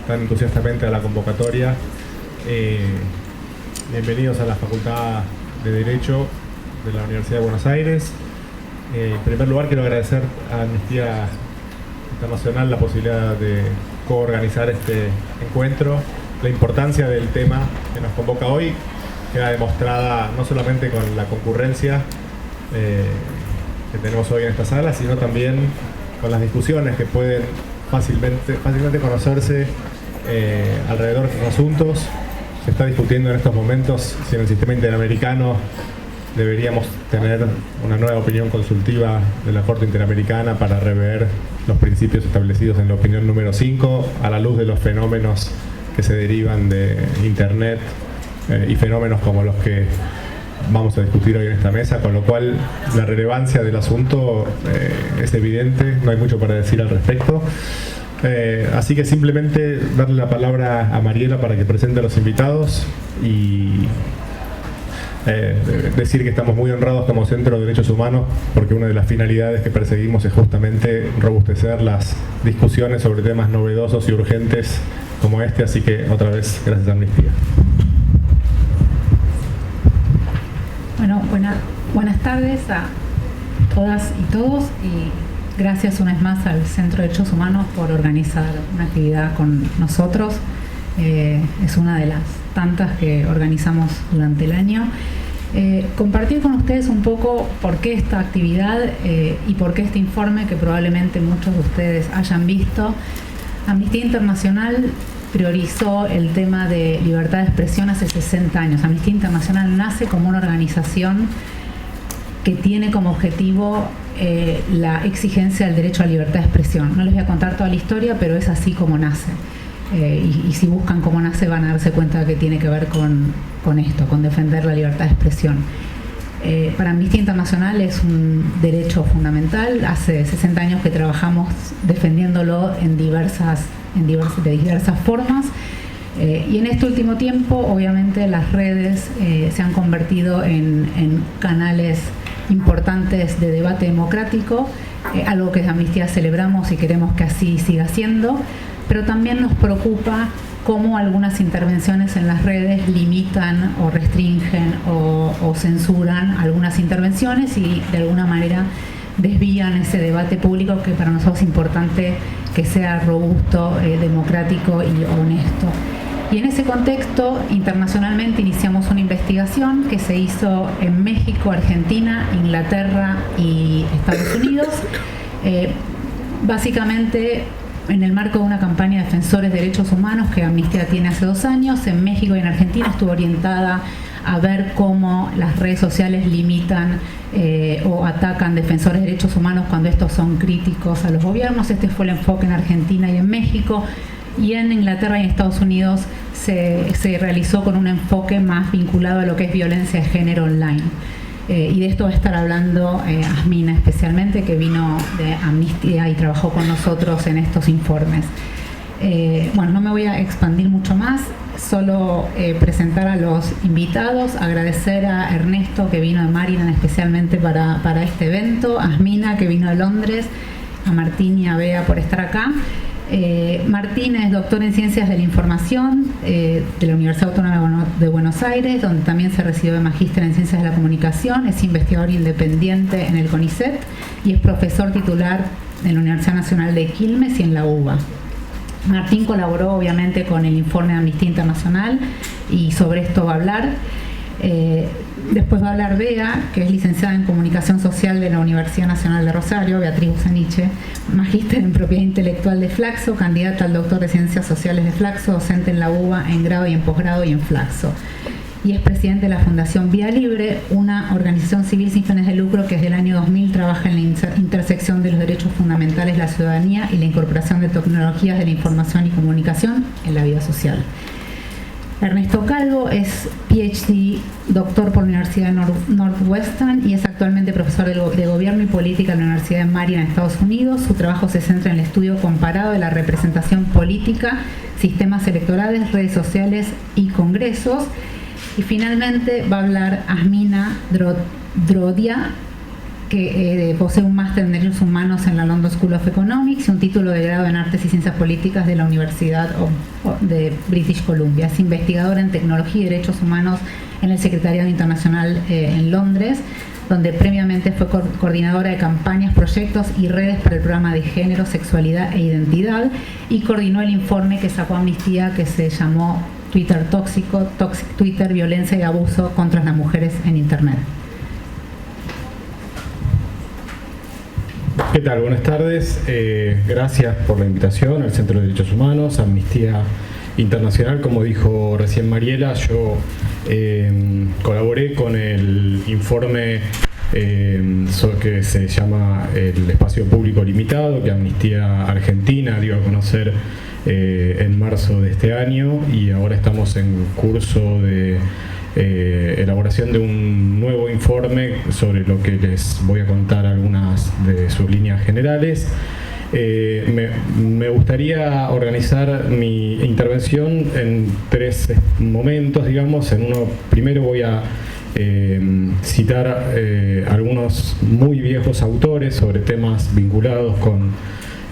tan entusiastamente a la convocatoria. Bienvenidos a la Facultad de Derecho de la Universidad de Buenos Aires. En primer lugar, quiero agradecer a Amnistía Internacional la posibilidad de coorganizar este encuentro. La importancia del tema que nos convoca hoy queda demostrada no solamente con la concurrencia que tenemos hoy en esta sala, sino también con las discusiones que pueden fácilmente conocerse alrededor de estos asuntos. Se está discutiendo en estos momentos si en el sistema interamericano deberíamos tener una nueva opinión consultiva de la Corte Interamericana para rever los principios establecidos en la opinión número 5 a la luz de los fenómenos que se derivan de Internet y fenómenos como los que vamos a discutir hoy en esta mesa, con lo cual la relevancia del asunto es evidente, no hay mucho para decir al respecto. Así que simplemente darle la palabra a Mariela para que presente a los invitados y decir que estamos muy honrados como Centro de Derechos Humanos porque una de las finalidades que perseguimos es justamente robustecer las discusiones sobre temas novedosos y urgentes como este, así que otra vez gracias a Amnistía. Bueno, buenas tardes a todas y todos y gracias una vez más al Centro de Derechos Humanos por organizar una actividad con nosotros. Es una de las tantas que organizamos durante el año. Compartir con ustedes un poco por qué esta actividad y por qué este informe que probablemente muchos de ustedes hayan visto. Amnistía Internacional priorizó el tema de libertad de expresión hace 60 años. Amnistía Internacional nace como una organización que tiene como objetivo la exigencia del derecho a libertad de expresión. No les voy a contar toda la historia, pero es así como nace. Y si buscan cómo nace van a darse cuenta que tiene que ver con esto, con defender la libertad de expresión. Para Amnistía Internacional es un derecho fundamental. Hace 60 años que trabajamos defendiéndolo de diversas formas. Y en este último tiempo, obviamente, las redes se han convertido en canales importantes de debate democrático, algo que desde Amnistía celebramos y queremos que así siga siendo. Pero también nos preocupa cómo algunas intervenciones en las redes limitan o restringen o censuran algunas intervenciones y de alguna manera desvían ese debate público que para nosotros es importante que sea robusto, democrático y honesto. Y en ese contexto, internacionalmente iniciamos una investigación que se hizo en México, Argentina, Inglaterra y Estados Unidos. Básicamente en el marco de una campaña de defensores de derechos humanos que Amnistía tiene hace 2 años, en México y en Argentina estuvo orientada a ver cómo las redes sociales limitan o atacan defensores de derechos humanos cuando estos son críticos a los gobiernos. Este fue el enfoque en Argentina y en México. Y en Inglaterra y en Estados Unidos se realizó con un enfoque más vinculado a lo que es violencia de género online. Y de esto va a estar hablando Asmina especialmente, que vino de Amnistía y trabajó con nosotros en estos informes. Bueno, no me voy a expandir mucho más, solo presentar a los invitados, agradecer a Ernesto que vino de Maryland especialmente para este evento, a Asmina que vino de Londres, a Martín y a Bea por estar acá. Martín es doctor en Ciencias de la Información de la Universidad Autónoma de Buenos Aires, donde también se recibió de magíster en Ciencias de la Comunicación, es investigador independiente en el CONICET y es profesor titular en la Universidad Nacional de Quilmes y en la UBA. Martín colaboró obviamente con el informe de Amnistía Internacional y sobre esto va a hablar. Después va a hablar Bea, que es licenciada en Comunicación Social de la Universidad Nacional de Rosario, Beatriz Busaniche, magíster en Propiedad Intelectual de Flaxo, candidata al doctor de Ciencias Sociales de Flaxo, docente en la UBA en grado y en posgrado y en Flaxo. Y es presidente de la Fundación Vía Libre, una organización civil sin fines de lucro que desde el año 2000 trabaja en la intersección de los derechos fundamentales de la ciudadanía y la incorporación de tecnologías de la información y comunicación en la vida social. Ernesto Calvo es PhD, doctor por la Universidad de Northwestern y es actualmente profesor de Gobierno y Política en la Universidad de Maryland, Estados Unidos. Su trabajo se centra en el estudio comparado de la representación política, sistemas electorales, redes sociales y congresos. Y finalmente va a hablar Asmina Drodia, que posee un máster en Derechos Humanos en la London School of Economics y un título de grado en Artes y Ciencias Políticas de la Universidad de British Columbia. Es investigadora en Tecnología y Derechos Humanos en el Secretariado Internacional en Londres, donde previamente fue coordinadora de campañas, proyectos y redes para el programa de Género, Sexualidad e Identidad, y coordinó el informe que sacó Amnistía, que se llamó Twitter Tóxico, Twitter, Violencia y Abuso contra las Mujeres en Internet. ¿Qué tal? Buenas tardes. Gracias por la invitación al Centro de Derechos Humanos, Amnistía Internacional. Como dijo recién Mariela, yo colaboré con el informe que se llama el Espacio Público Limitado, que Amnistía Argentina dio a conocer en marzo de este año, y ahora estamos en curso de elaboración de un nuevo informe sobre lo que les voy a contar algunas de sus líneas generales. Me gustaría organizar mi intervención en tres momentos, digamos. En uno, primero voy a citar algunos muy viejos autores sobre temas vinculados con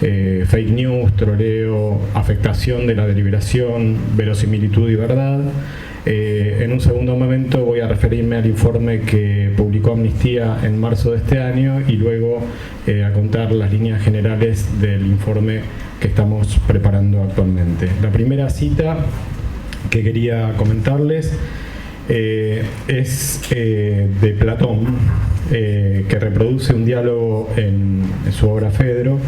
fake news, troleo, afectación de la deliberación, verosimilitud y verdad. En un segundo momento voy a referirme al informe que publicó Amnistía en marzo de este año, y luego a contar las líneas generales del informe que estamos preparando actualmente. La primera cita que quería comentarles es de Platón, que reproduce un diálogo en su obra Fedro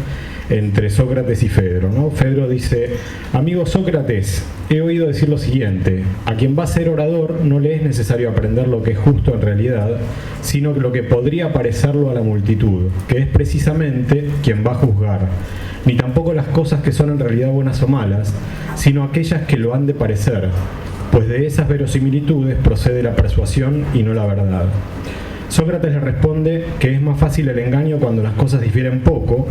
entre Sócrates y Fedro, ¿no? Fedro dice: amigo Sócrates, he oído decir lo siguiente: a quien va a ser orador no le es necesario aprender lo que es justo en realidad, sino lo que podría parecerlo a la multitud, que es precisamente quien va a juzgar, ni tampoco las cosas que son en realidad buenas o malas, sino aquellas que lo han de parecer, pues de esas verosimilitudes procede la persuasión y no la verdad. Sócrates le responde que es más fácil el engaño cuando las cosas difieren poco,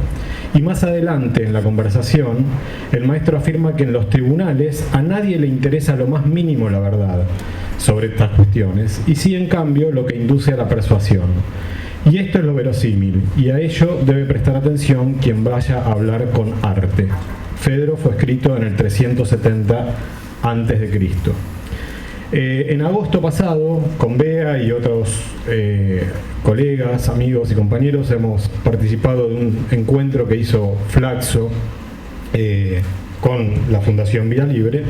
y más adelante en la conversación el maestro afirma que en los tribunales a nadie le interesa lo más mínimo la verdad sobre estas cuestiones, y sí en cambio lo que induce a la persuasión. Y esto es lo verosímil, y a ello debe prestar atención quien vaya a hablar con arte. Fedro fue escrito en el 370 a.C. En agosto pasado, con Bea y otros colegas, amigos y compañeros, hemos participado de un encuentro que hizo Flaxo con la Fundación Vida Libre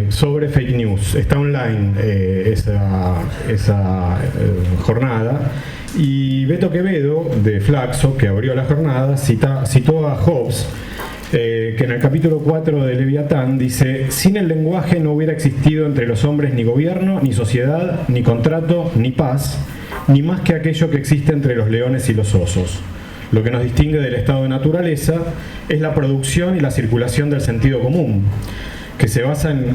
sobre fake news. Está online esa jornada, y Beto Quevedo, de Flaxo, que abrió la jornada, citó a Hobbes, que en el capítulo 4 de Leviatán dice: sin el lenguaje no hubiera existido entre los hombres ni gobierno, ni sociedad, ni contrato, ni paz, ni más que aquello que existe entre los leones y los osos. Lo que nos distingue del estado de naturaleza es la producción y la circulación del sentido común, que se basa en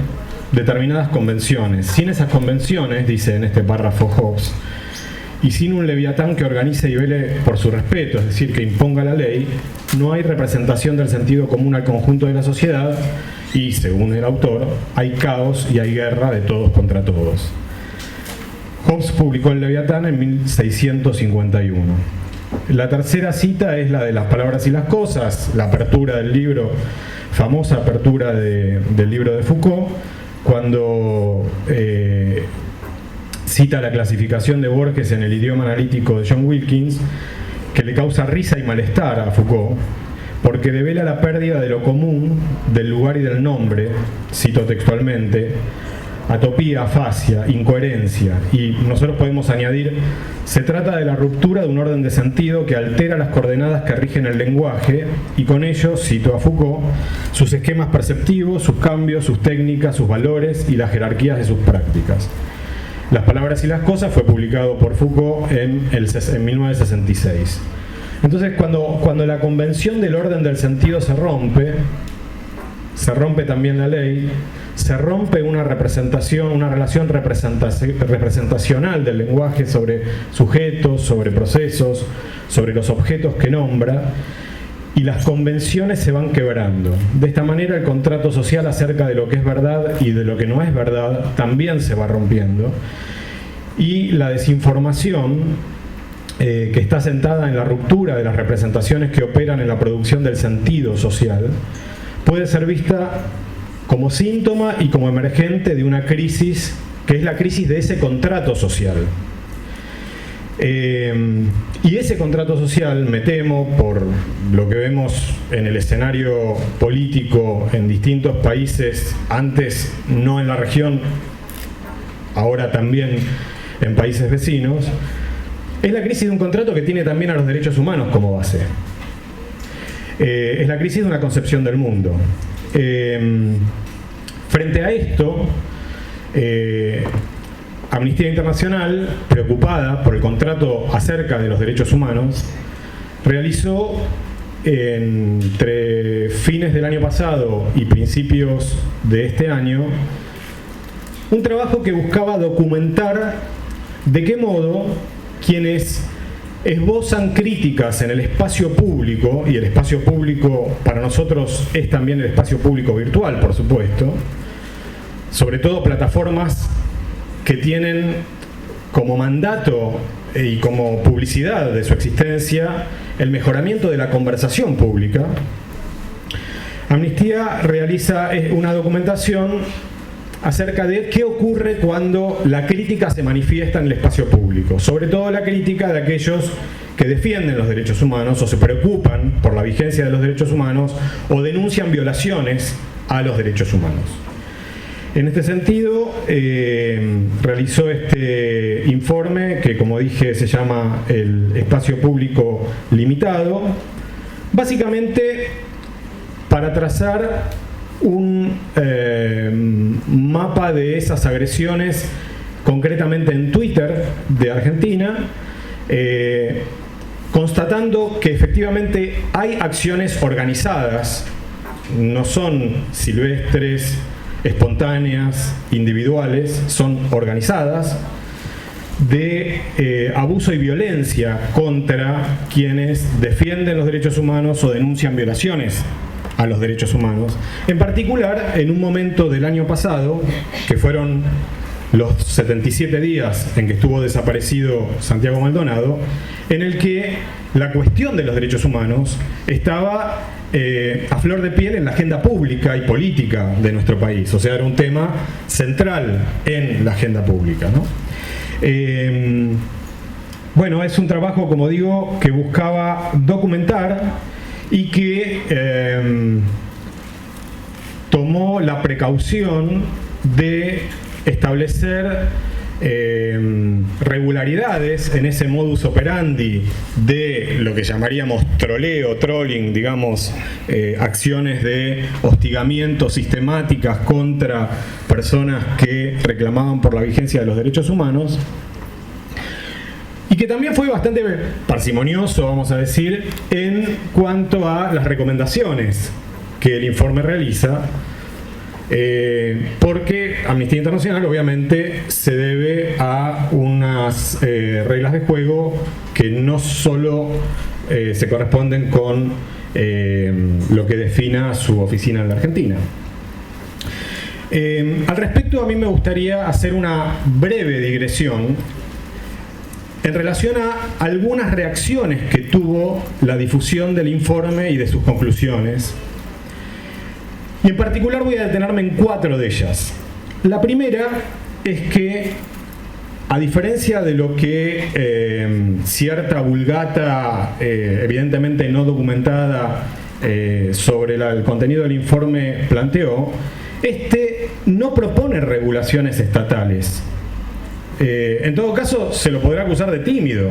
determinadas convenciones. Sin esas convenciones, dice en este párrafo Hobbes, y sin un Leviatán que organice y vele por su respeto, es decir, que imponga la ley, no hay representación del sentido común al conjunto de la sociedad, y, según el autor, hay caos y hay guerra de todos contra todos. Hobbes publicó el Leviatán en 1651. La tercera cita es la de las palabras y las cosas, la apertura del libro, famosa apertura del libro de Foucault, cuando cita la clasificación de Borges en el idioma analítico de John Wilkins, que le causa risa y malestar a Foucault, porque devela la pérdida de lo común, del lugar y del nombre, cito textualmente, atopía, afasia, incoherencia, y nosotros podemos añadir: se trata de la ruptura de un orden de sentido que altera las coordenadas que rigen el lenguaje, y con ello, cito a Foucault, sus esquemas perceptivos, sus cambios, sus técnicas, sus valores y las jerarquías de sus prácticas. Las palabras y las cosas fue publicado por Foucault en 1966. Entonces, cuando la convención del orden del sentido se rompe también la ley, se rompe una representación, una relación representacional del lenguaje sobre sujetos, sobre procesos, sobre los objetos que nombra, y las convenciones se van quebrando. De esta manera el contrato social acerca de lo que es verdad y de lo que no es verdad también se va rompiendo, y la desinformación que está sentada en la ruptura de las representaciones que operan en la producción del sentido social, puede ser vista como síntoma y como emergente de una crisis que es la crisis de ese contrato social. Y ese contrato social, me temo, por lo que vemos en el escenario político en distintos países, antes no en la región, ahora también en países vecinos, es la crisis de un contrato que tiene también a los derechos humanos como base. Es la crisis de una concepción del mundo. Frente a esto, Amnistía Internacional, preocupada por el contrato acerca de los derechos humanos, realizó entre fines del año pasado y principios de este año un trabajo que buscaba documentar de qué modo quienes esbozan críticas en el espacio público, y el espacio público para nosotros es también el espacio público virtual, por supuesto, sobre todo plataformas que tienen como mandato y como publicidad de su existencia el mejoramiento de la conversación pública. Amnistía realiza una documentación acerca de qué ocurre cuando la crítica se manifiesta en el espacio público, sobre todo la crítica de aquellos que defienden los derechos humanos o se preocupan por la vigencia de los derechos humanos o denuncian violaciones a los derechos humanos. En este sentido, realizó este informe que, como dije, se llama el Espacio Público Limitado, básicamente para trazar un mapa de esas agresiones, concretamente en Twitter de Argentina, constatando que efectivamente hay acciones organizadas, no son silvestres, espontáneas, individuales, son organizadas, de abuso y violencia contra quienes defienden los derechos humanos o denuncian violaciones a los derechos humanos. En particular, en un momento del año pasado, que fueron los 77 días en que estuvo desaparecido Santiago Maldonado, en el que la cuestión de los derechos humanos estaba a flor de piel en la agenda pública y política de nuestro país. O sea, era un tema central en la agenda pública, ¿no? Bueno, es un trabajo, como digo, que buscaba documentar y que tomó la precaución de establecer regularidades en ese modus operandi de lo que llamaríamos troleo, trolling, digamos, acciones de hostigamiento sistemáticas contra personas que reclamaban por la vigencia de los derechos humanos, y que también fue bastante parsimonioso, vamos a decir, en cuanto a las recomendaciones que el informe realiza, porque Amnistía Internacional obviamente se debe a unas reglas de juego que no solo se corresponden con lo que defina su oficina en la Argentina. Al respecto, a mí me gustaría hacer una breve digresión en relación a algunas reacciones que tuvo la difusión del informe y de sus conclusiones. Y en particular voy a detenerme en 4 de ellas. La primera es que, a diferencia de lo que cierta vulgata, evidentemente no documentada, sobre el contenido del informe planteó, este no propone regulaciones estatales. En todo caso, se lo podrá acusar de tímido,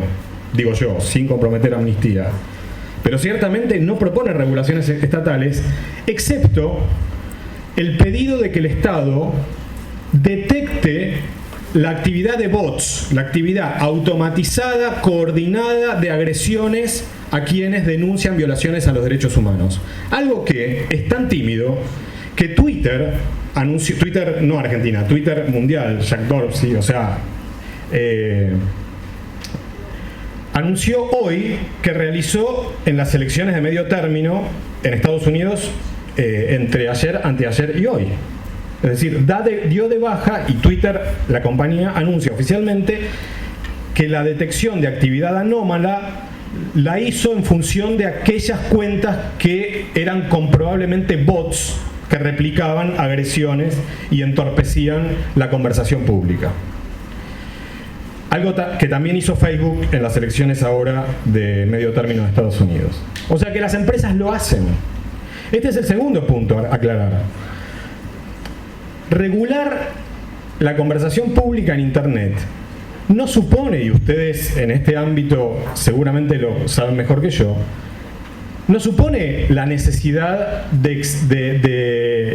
digo yo, sin comprometer a Amnistía. Pero ciertamente no propone regulaciones estatales, excepto el pedido de que el Estado detecte la actividad de bots, la actividad automatizada, coordinada de agresiones a quienes denuncian violaciones a los derechos humanos. Algo que es tan tímido que Twitter anunció, Twitter no Argentina, Twitter mundial, Jack Dorsey, o sea, anunció hoy que realizó en las elecciones de medio término en Estados Unidos entre ayer, anteayer y hoy. Es decir, dio de baja, y Twitter, la compañía, anuncia oficialmente que la detección de actividad anómala la hizo en función de aquellas cuentas que eran comprobablemente bots que replicaban agresiones y entorpecían la conversación pública. Algo que también hizo Facebook en las elecciones ahora de medio término de Estados Unidos. O sea que las empresas lo hacen. Este es el segundo punto a aclarar. Regular la conversación pública en Internet no supone, y ustedes en este ámbito seguramente lo saben mejor que yo, no supone la necesidad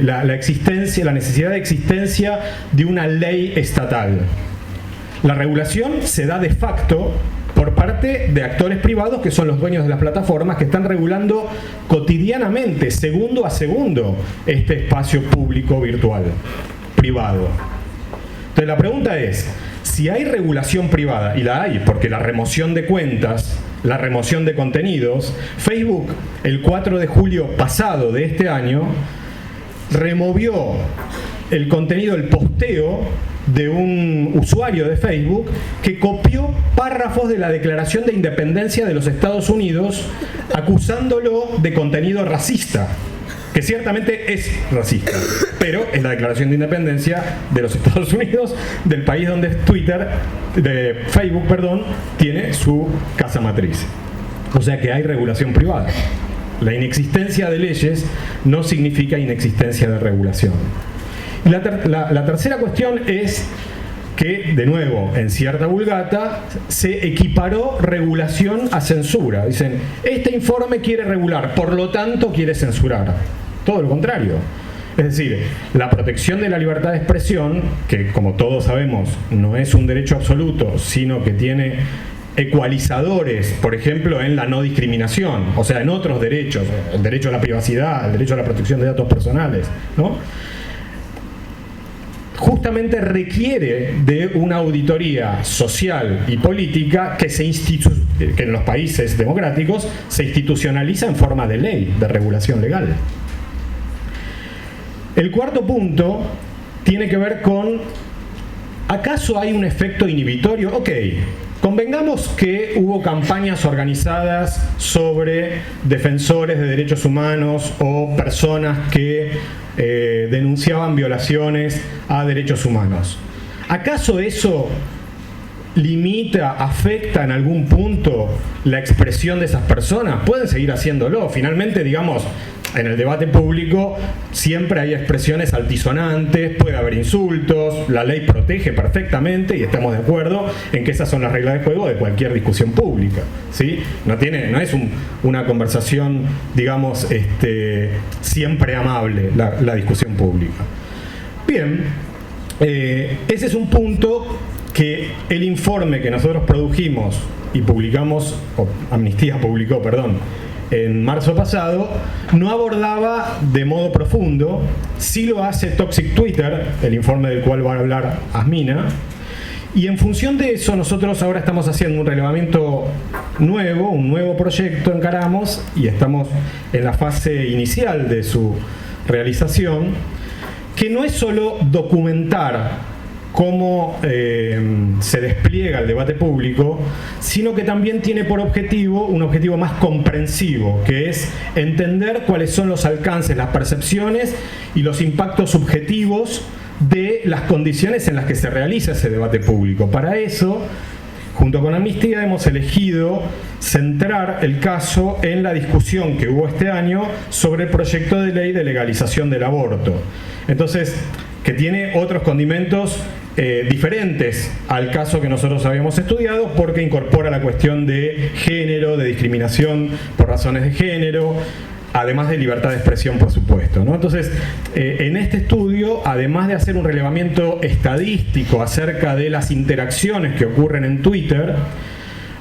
la necesidad de existencia de una ley estatal. La regulación se da de facto por parte de actores privados que son los dueños de las plataformas, que están regulando cotidianamente, segundo a segundo, este espacio público virtual, privado. Entonces la pregunta es, si hay regulación privada, y la hay, porque la remoción de cuentas, la remoción de contenidos, Facebook el 4 de julio pasado de este año removió el contenido, el posteo de un usuario de Facebook que copió párrafos de la Declaración de Independencia de los Estados Unidos acusándolo de contenido racista, que ciertamente es racista, pero es la Declaración de Independencia de los Estados Unidos, del país donde Facebook, tiene su casa matriz. O sea que hay regulación privada. La inexistencia de leyes no significa inexistencia de regulación. Y la tercera cuestión es que, de nuevo, en cierta vulgata, se equiparó regulación a censura. Dicen, este informe quiere regular, por lo tanto quiere censurar. Todo lo contrario. Es decir, la protección de la libertad de expresión, que como todos sabemos no es un derecho absoluto, sino que tiene ecualizadores, por ejemplo, en la no discriminación, o sea, en otros derechos, el derecho a la privacidad, el derecho a la protección de datos personales, ¿no? Justamente requiere de una auditoría social y política que que en los países democráticos se institucionaliza en forma de ley, de regulación legal. El cuarto punto tiene que ver con, ¿acaso hay un efecto inhibitorio? Ok, convengamos que hubo campañas organizadas sobre defensores de derechos humanos o personas que denunciaban violaciones a derechos humanos. ¿Acaso eso limita, afecta en algún punto la expresión de esas personas? Pueden seguir haciéndolo. Finalmente, digamos, en el debate público siempre hay expresiones altisonantes, puede haber insultos, la ley protege perfectamente y estamos de acuerdo en que esas son las reglas de juego de cualquier discusión pública, ¿sí? No es una conversación, digamos, siempre amable la discusión pública. Bien, ese es un punto que el informe que nosotros produjimos y publicamos, o Amnistía publicó, en marzo pasado, no abordaba de modo profundo. Sí lo hace Toxic Twitter, el informe del cual va a hablar Asmina, y en función de eso nosotros ahora estamos haciendo un relevamiento nuevo, un nuevo proyecto encaramos, y estamos en la fase inicial de su realización, que no es solo documentar cómo se despliega el debate público, sino que también tiene por objetivo un objetivo más comprensivo, que es entender cuáles son los alcances, las percepciones y los impactos subjetivos de las condiciones en las que se realiza ese debate público. Para eso, junto con Amnistía, hemos elegido centrar el caso en la discusión que hubo este año sobre el proyecto de ley de legalización del aborto. Entonces, que tiene otros condimentos diferentes al caso que nosotros habíamos estudiado, porque incorpora la cuestión de género, de discriminación por razones de género, además de libertad de expresión, por supuesto, ¿no? Entonces, en este estudio, además de hacer un relevamiento estadístico acerca de las interacciones que ocurren en Twitter,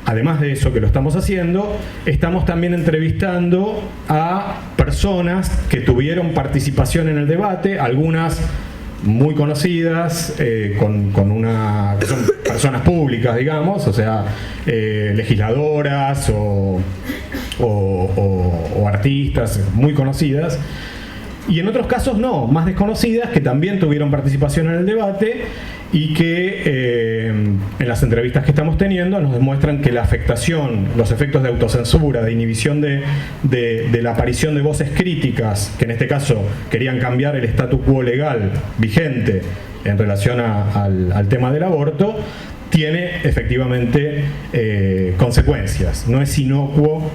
además de eso que lo estamos haciendo, estamos también entrevistando a personas que tuvieron participación en el debate, algunas muy conocidas, que son personas públicas, digamos, o sea, legisladoras o artistas muy conocidas, y en otros casos no, más desconocidas, que también tuvieron participación en el debate y que en las entrevistas que estamos teniendo nos demuestran que la afectación, los efectos de autocensura, de inhibición de la aparición de voces críticas, que en este caso querían cambiar el statu quo legal vigente en relación al tema del aborto, tiene efectivamente consecuencias. No es inocuo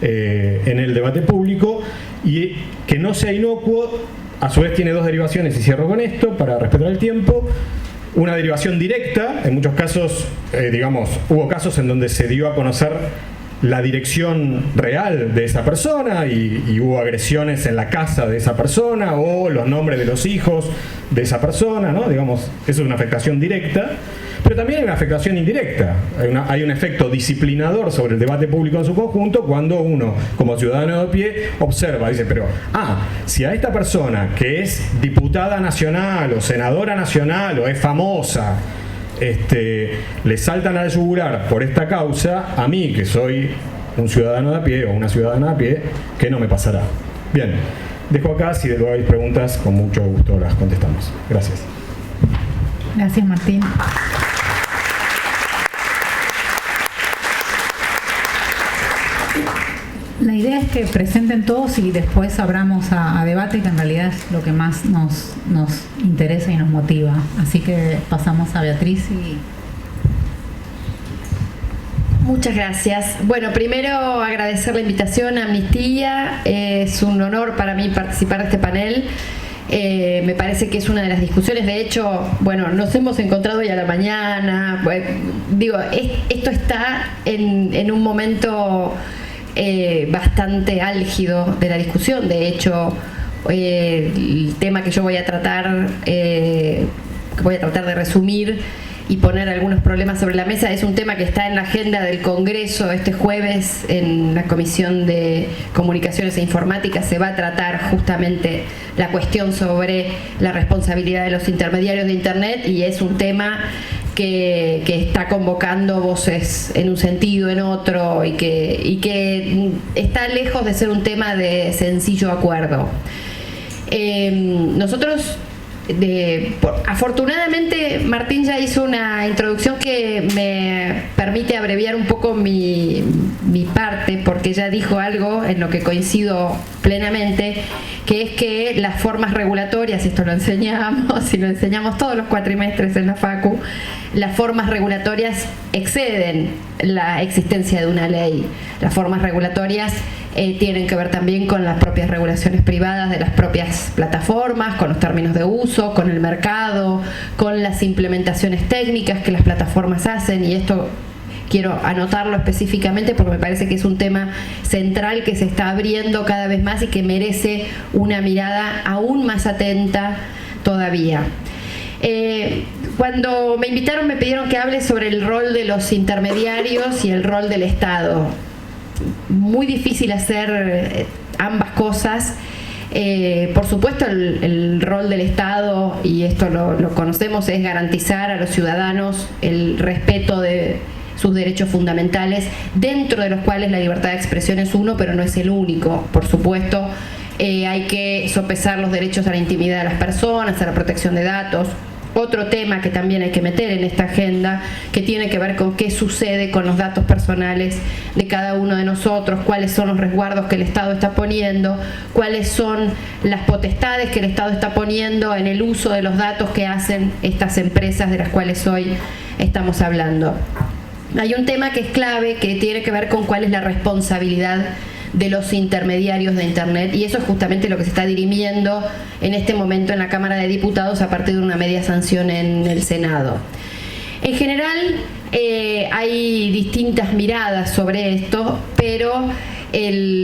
en el debate público, y que no sea inocuo a su vez tiene dos derivaciones, y cierro con esto para respetar el tiempo. Una derivación directa, en muchos casos, hubo casos en donde se dio a conocer la dirección real de esa persona y hubo agresiones en la casa de esa persona o los nombres de los hijos de esa persona, ¿no? Eso es una afectación directa, pero también hay una afectación indirecta. Hay un efecto disciplinador sobre el debate público en su conjunto cuando uno, como ciudadano de pie, observa, dice, pero, si a esta persona que es diputada nacional o senadora nacional o es famosa, le saltan al yugular por esta causa, a mí, que soy un ciudadano de a pie o una ciudadana de a pie, ¿qué no me pasará? Bien, dejo acá, si luego hay preguntas, con mucho gusto las contestamos. Gracias. Gracias, Martín. La idea es que presenten todos y después abramos a debate, que en realidad es lo que más nos interesa y nos motiva. Así que pasamos a Beatriz y... Muchas gracias. Bueno, primero agradecer la invitación a Amnistía. Es un honor para mí participar de este panel. Me parece que es una de las discusiones. De hecho, nos hemos encontrado hoy a la mañana. Esto está en un momento bastante álgido de la discusión. De hecho, el tema que yo voy a tratar de resumir y poner algunos problemas sobre la mesa es un tema que está en la agenda del Congreso este jueves en la Comisión de Comunicaciones e Informática. Se va a tratar justamente la cuestión sobre la responsabilidad de los intermediarios de Internet, y es un tema que está convocando voces en un sentido, en otro, y que está lejos de ser un tema de sencillo acuerdo. Nosotros, afortunadamente, Martín ya hizo una introducción que me permite abreviar un poco mi parte, porque ya dijo algo en lo que coincido plenamente, que es que las formas regulatorias, esto lo enseñamos y lo enseñamos todos los cuatrimestres en la Facu, las formas regulatorias exceden la existencia de una ley. Las formas regulatorias tienen que ver también con las propias regulaciones privadas de las propias plataformas, con los términos de uso, con el mercado, con las implementaciones técnicas que las plataformas hacen, y esto quiero anotarlo específicamente porque me parece que es un tema central que se está abriendo cada vez más y que merece una mirada aún más atenta todavía. Cuando me invitaron me pidieron que hable sobre el rol de los intermediarios y el rol del Estado. Muy difícil hacer ambas cosas. Por supuesto, el rol del Estado, y esto lo conocemos, es garantizar a los ciudadanos el respeto de sus derechos fundamentales, dentro de los cuales la libertad de expresión es uno, pero no es el único. Por supuesto, hay que sopesar los derechos a la intimidad de las personas, a la protección de datos. Otro tema que también hay que meter en esta agenda, que tiene que ver con qué sucede con los datos personales de cada uno de nosotros, cuáles son los resguardos que el Estado está poniendo, cuáles son las potestades que el Estado está poniendo en el uso de los datos que hacen estas empresas de las cuales hoy estamos hablando. Hay un tema que es clave, que tiene que ver con cuál es la responsabilidad de los intermediarios de Internet, y eso es justamente lo que se está dirimiendo en este momento en la Cámara de Diputados a partir de una media sanción en el Senado. En general hay distintas miradas sobre esto, pero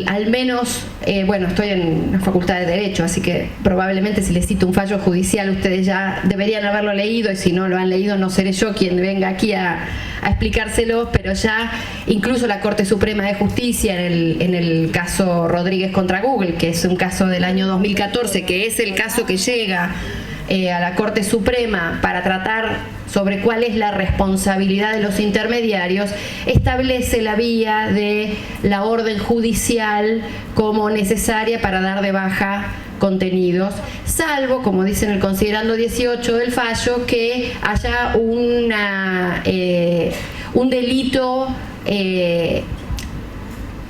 al menos, estoy en la Facultad de Derecho, así que probablemente si les cito un fallo judicial ustedes ya deberían haberlo leído, y si no lo han leído no seré yo quien venga aquí a explicárselo, pero ya incluso la Corte Suprema de Justicia en el caso Rodríguez contra Google, que es un caso del año 2014, que es el caso que llega a la Corte Suprema para tratar sobre cuál es la responsabilidad de los intermediarios, establece la vía de la orden judicial como necesaria para dar de baja contenidos, salvo, como dice en el considerando 18 del fallo, que haya un delito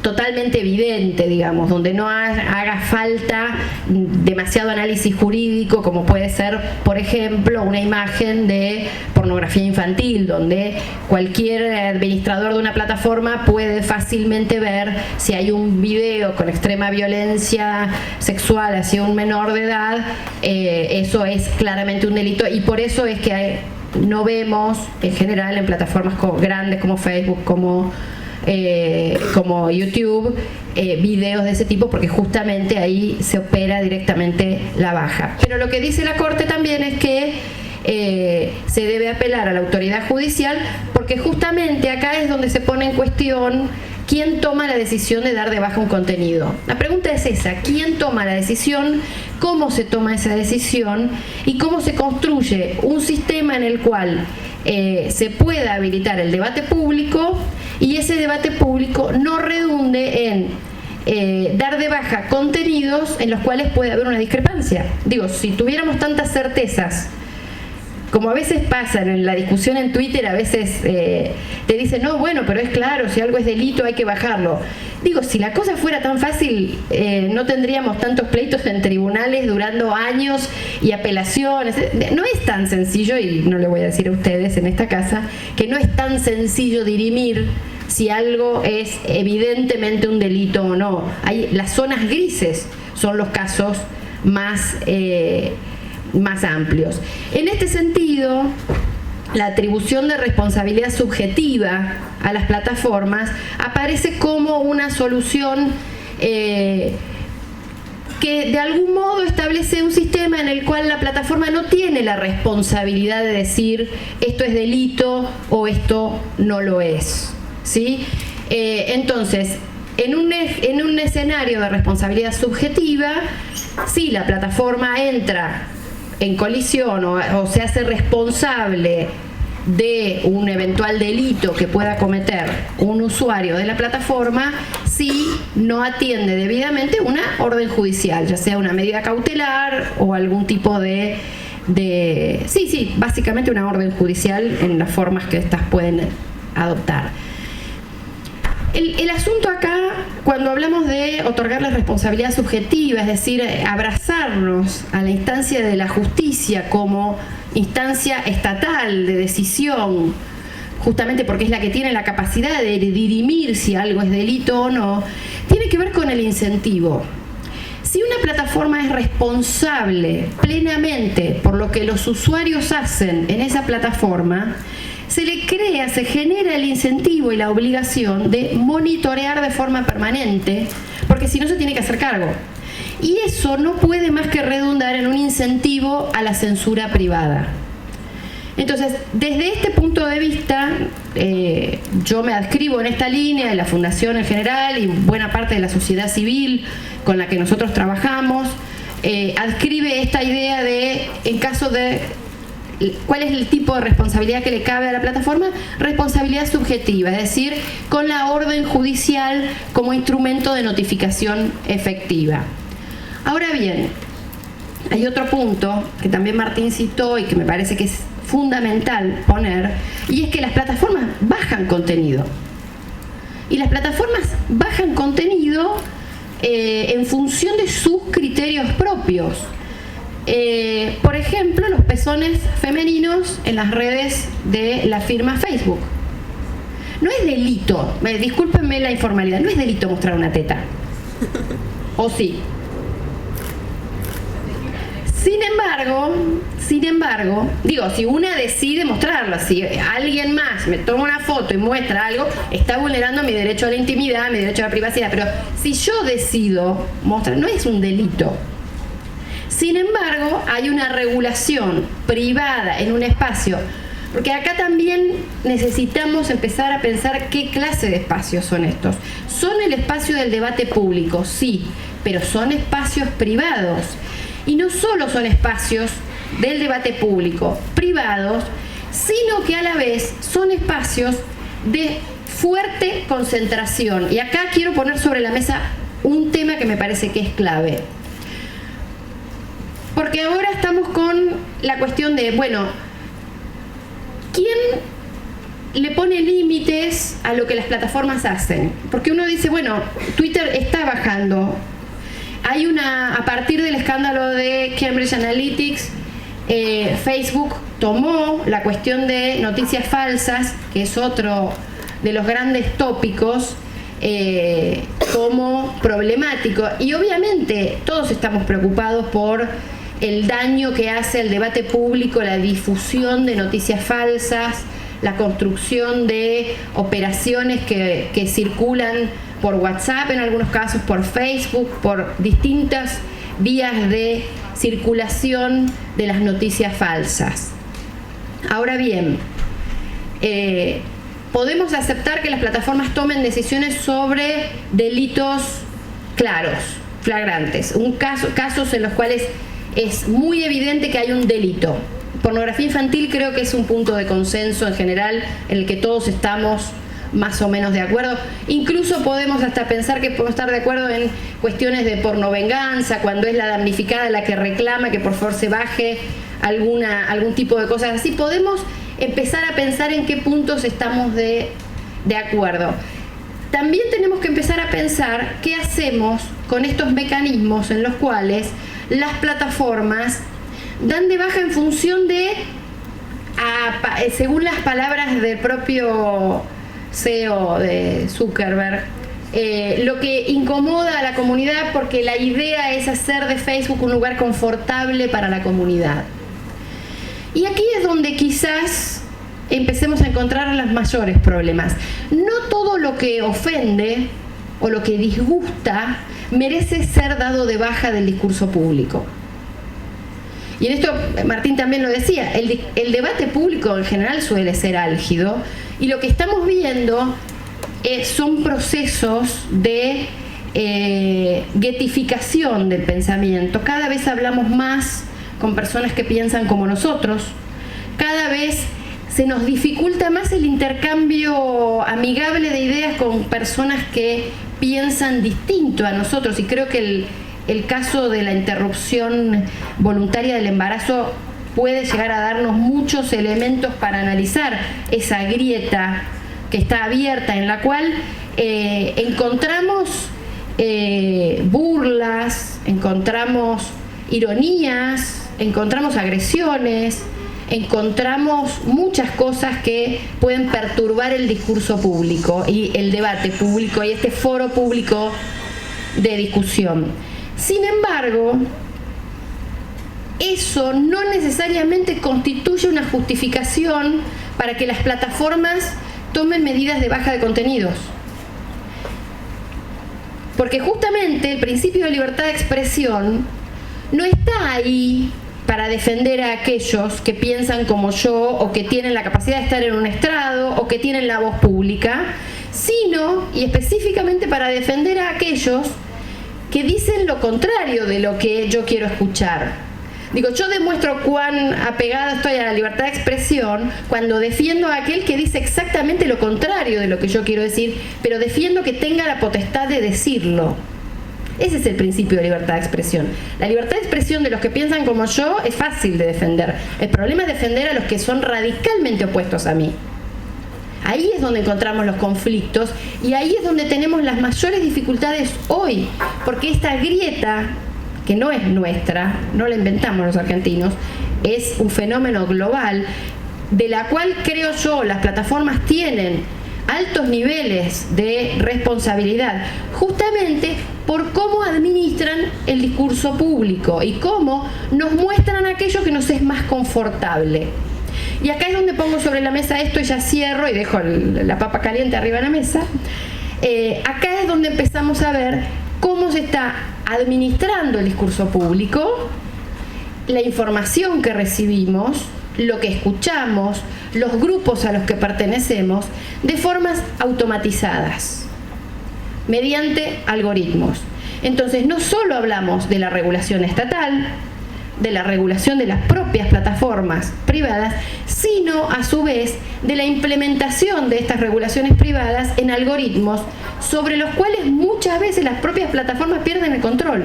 totalmente evidente, digamos, donde no haga falta demasiado análisis jurídico, como puede ser, por ejemplo, una imagen de pornografía infantil, donde cualquier administrador de una plataforma puede fácilmente ver si hay un video con extrema violencia sexual hacia un menor de edad. Eso es claramente un delito, y por eso es que no vemos en general en plataformas grandes como Facebook, como YouTube, videos de ese tipo, porque justamente ahí se opera directamente la baja. Pero lo que dice la Corte también es que se debe apelar a la autoridad judicial, porque justamente acá es donde se pone en cuestión quién toma la decisión de dar de baja un contenido. La pregunta es esa: ¿quién toma la decisión? ¿Cómo se toma esa decisión? ¿Y cómo se construye un sistema en el cual se pueda habilitar el debate público y ese debate público no redunde en dar de baja contenidos en los cuales puede haber una discrepancia? Digo, si tuviéramos tantas certezas, como a veces pasa en la discusión en Twitter, a veces te dicen, no, bueno, pero es claro, si algo es delito hay que bajarlo. Digo, si la cosa fuera tan fácil, no tendríamos tantos pleitos en tribunales durando años y apelaciones. No es tan sencillo, y no le voy a decir a ustedes en esta casa, que no es tan sencillo dirimir si algo es evidentemente un delito o no. Las zonas grises son los casos más amplios. En este sentido, la atribución de responsabilidad subjetiva a las plataformas aparece como una solución que de algún modo establece un sistema en el cual la plataforma no tiene la responsabilidad de decir esto es delito o esto no lo es, ¿sí? Entonces, en un escenario de responsabilidad subjetiva, si la plataforma entra en colisión o se hace responsable de un eventual delito que pueda cometer un usuario de la plataforma, si no atiende debidamente una orden judicial, ya sea una medida cautelar o algún tipo de básicamente una orden judicial en las formas que estas pueden adoptar. El asunto acá, cuando hablamos de otorgarle responsabilidad subjetiva, es decir, abrazarnos a la instancia de la justicia como instancia estatal de decisión, justamente porque es la que tiene la capacidad de dirimir si algo es delito o no, tiene que ver con el incentivo. Si una plataforma es responsable plenamente por lo que los usuarios hacen en esa plataforma, se genera el incentivo y la obligación de monitorear de forma permanente, porque si no se tiene que hacer cargo. Y eso no puede más que redundar en un incentivo a la censura privada. Entonces, desde este punto de vista, yo me adscribo en esta línea de la Fundación en general y buena parte de la sociedad civil con la que nosotros trabajamos, adscribe esta idea de, en caso de ¿cuál es el tipo de responsabilidad que le cabe a la plataforma? Responsabilidad subjetiva, es decir, con la orden judicial como instrumento de notificación efectiva. Ahora bien, hay otro punto que también Martín citó y que me parece que es fundamental poner, y es que las plataformas bajan contenido. Y las plataformas bajan contenido en función de sus criterios propios. Por ejemplo, los pezones femeninos en las redes de la firma Facebook. No es delito, discúlpenme la informalidad, no es delito mostrar una teta. ¿O sí? Sin embargo, digo, si una decide mostrarlo, si alguien más me toma una foto y muestra algo, está vulnerando mi derecho a la intimidad, mi derecho a la privacidad. Pero si yo decido mostrar, no es un delito. Sin embargo, hay una regulación privada en un espacio, porque acá también necesitamos empezar a pensar qué clase de espacios son estos. Son el espacio del debate público, sí, pero son espacios privados. Y no solo son espacios del debate público privados, sino que a la vez son espacios de fuerte concentración. Y acá quiero poner sobre la mesa un tema que me parece que es clave. Porque ahora estamos con la cuestión de, bueno, ¿quién le pone límites a lo que las plataformas hacen? Porque uno dice, bueno, Twitter está bajando. Hay a partir del escándalo de Cambridge Analytics, Facebook tomó la cuestión de noticias falsas, que es otro de los grandes tópicos, como problemático. Y obviamente todos estamos preocupados por el daño que hace al debate público la difusión de noticias falsas, la construcción de operaciones que circulan por WhatsApp, en algunos casos por Facebook, por distintas vías de circulación de las noticias falsas. Ahora bien, podemos aceptar que las plataformas tomen decisiones sobre delitos claros, flagrantes, casos en los cuales es muy evidente que hay un delito. Pornografía infantil creo que es un punto de consenso en general en el que todos estamos más o menos de acuerdo. Incluso podemos hasta pensar que podemos estar de acuerdo en cuestiones de pornovenganza, cuando es la damnificada la que reclama que por favor se baje algún tipo de cosas así. Podemos empezar a pensar en qué puntos estamos de acuerdo. También tenemos que empezar a pensar qué hacemos con estos mecanismos en los cuales las plataformas dan de baja en función de, según las palabras del propio CEO de Zuckerberg, lo que incomoda a la comunidad, porque la idea es hacer de Facebook un lugar confortable para la comunidad. Y aquí es donde quizás empecemos a encontrar los mayores problemas. No todo lo que ofende o lo que disgusta merece ser dado de baja del discurso público. Y en esto Martín también lo decía, el debate público en general suele ser álgido, y lo que estamos viendo son procesos de getificación del pensamiento. Cada vez hablamos más con personas que piensan como nosotros, cada vez se nos dificulta más el intercambio amigable de ideas con personas que piensan distinto a nosotros, y creo que el caso de la interrupción voluntaria del embarazo puede llegar a darnos muchos elementos para analizar esa grieta que está abierta, en la cual encontramos burlas, encontramos ironías, encontramos agresiones, encontramos muchas cosas que pueden perturbar el discurso público y el debate público y este foro público de discusión. Sin embargo, eso no necesariamente constituye una justificación para que las plataformas tomen medidas de baja de contenidos. Porque justamente el principio de libertad de expresión no está ahí para defender a aquellos que piensan como yo, o que tienen la capacidad de estar en un estrado, o que tienen la voz pública, sino y específicamente para defender a aquellos que dicen lo contrario de lo que yo quiero escuchar. Digo, yo demuestro cuán apegada estoy a la libertad de expresión cuando defiendo a aquel que dice exactamente lo contrario de lo que yo quiero decir, pero defiendo que tenga la potestad de decirlo. Ese es el principio de libertad de expresión. La libertad de expresión de los que piensan como yo es fácil de defender. El problema es defender a los que son radicalmente opuestos a mí. Ahí es donde encontramos los conflictos y ahí es donde tenemos las mayores dificultades hoy, porque esta grieta, que no es nuestra, no la inventamos los argentinos, es un fenómeno global, de la cual creo yo las plataformas tienen altos niveles de responsabilidad, justamente por cómo administran el discurso público y cómo nos muestran aquello que nos es más confortable. Y acá es donde pongo sobre la mesa esto y ya cierro y dejo la papa caliente arriba de la mesa. Acá es donde empezamos a ver cómo se está administrando el discurso público, la información que recibimos, lo que escuchamos, los grupos a los que pertenecemos, de formas automatizadas, mediante algoritmos. Entonces, no solo hablamos de la regulación estatal, de la regulación de las propias plataformas privadas, sino a su vez de la implementación de estas regulaciones privadas en algoritmos sobre los cuales muchas veces las propias plataformas pierden el control.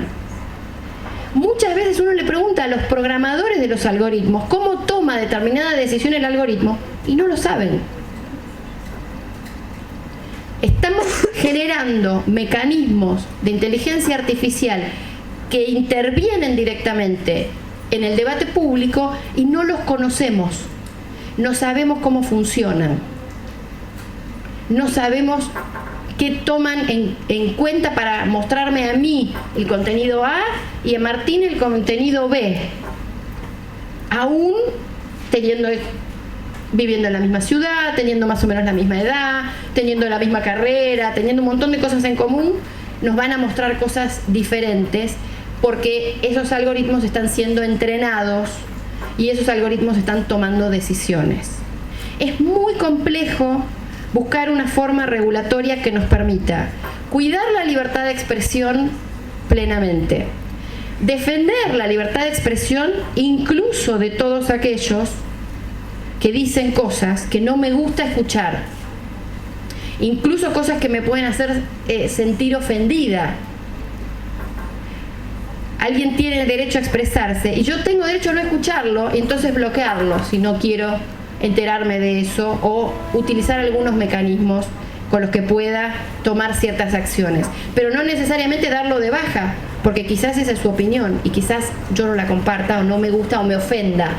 muchas veces uno le pregunta a los programadores de los algoritmos cómo toma determinada decisión el algoritmo y no lo saben. Estamos generando mecanismos de inteligencia artificial que intervienen directamente en el debate público y no los conocemos. No sabemos cómo funcionan. No sabemos qué toman en cuenta para mostrarme a mí el contenido A y a Martín el contenido B. Aún viviendo en la misma ciudad, teniendo más o menos la misma edad, teniendo la misma carrera, teniendo un montón de cosas en común, nos van a mostrar cosas diferentes porque esos algoritmos están siendo entrenados y esos algoritmos están tomando decisiones. Es muy complejo buscar una forma regulatoria que nos permita cuidar la libertad de expresión plenamente, defender la libertad de expresión incluso de todos aquellos que dicen cosas que no me gusta escuchar, incluso cosas que me pueden hacer sentir ofendida. Alguien tiene el derecho a expresarse y yo tengo derecho a no escucharlo y entonces bloquearlo si no quiero enterarme de eso o utilizar algunos mecanismos con los que pueda tomar ciertas acciones, pero no necesariamente darlo de baja, porque quizás esa es su opinión y quizás yo no la comparta o no me gusta o me ofenda.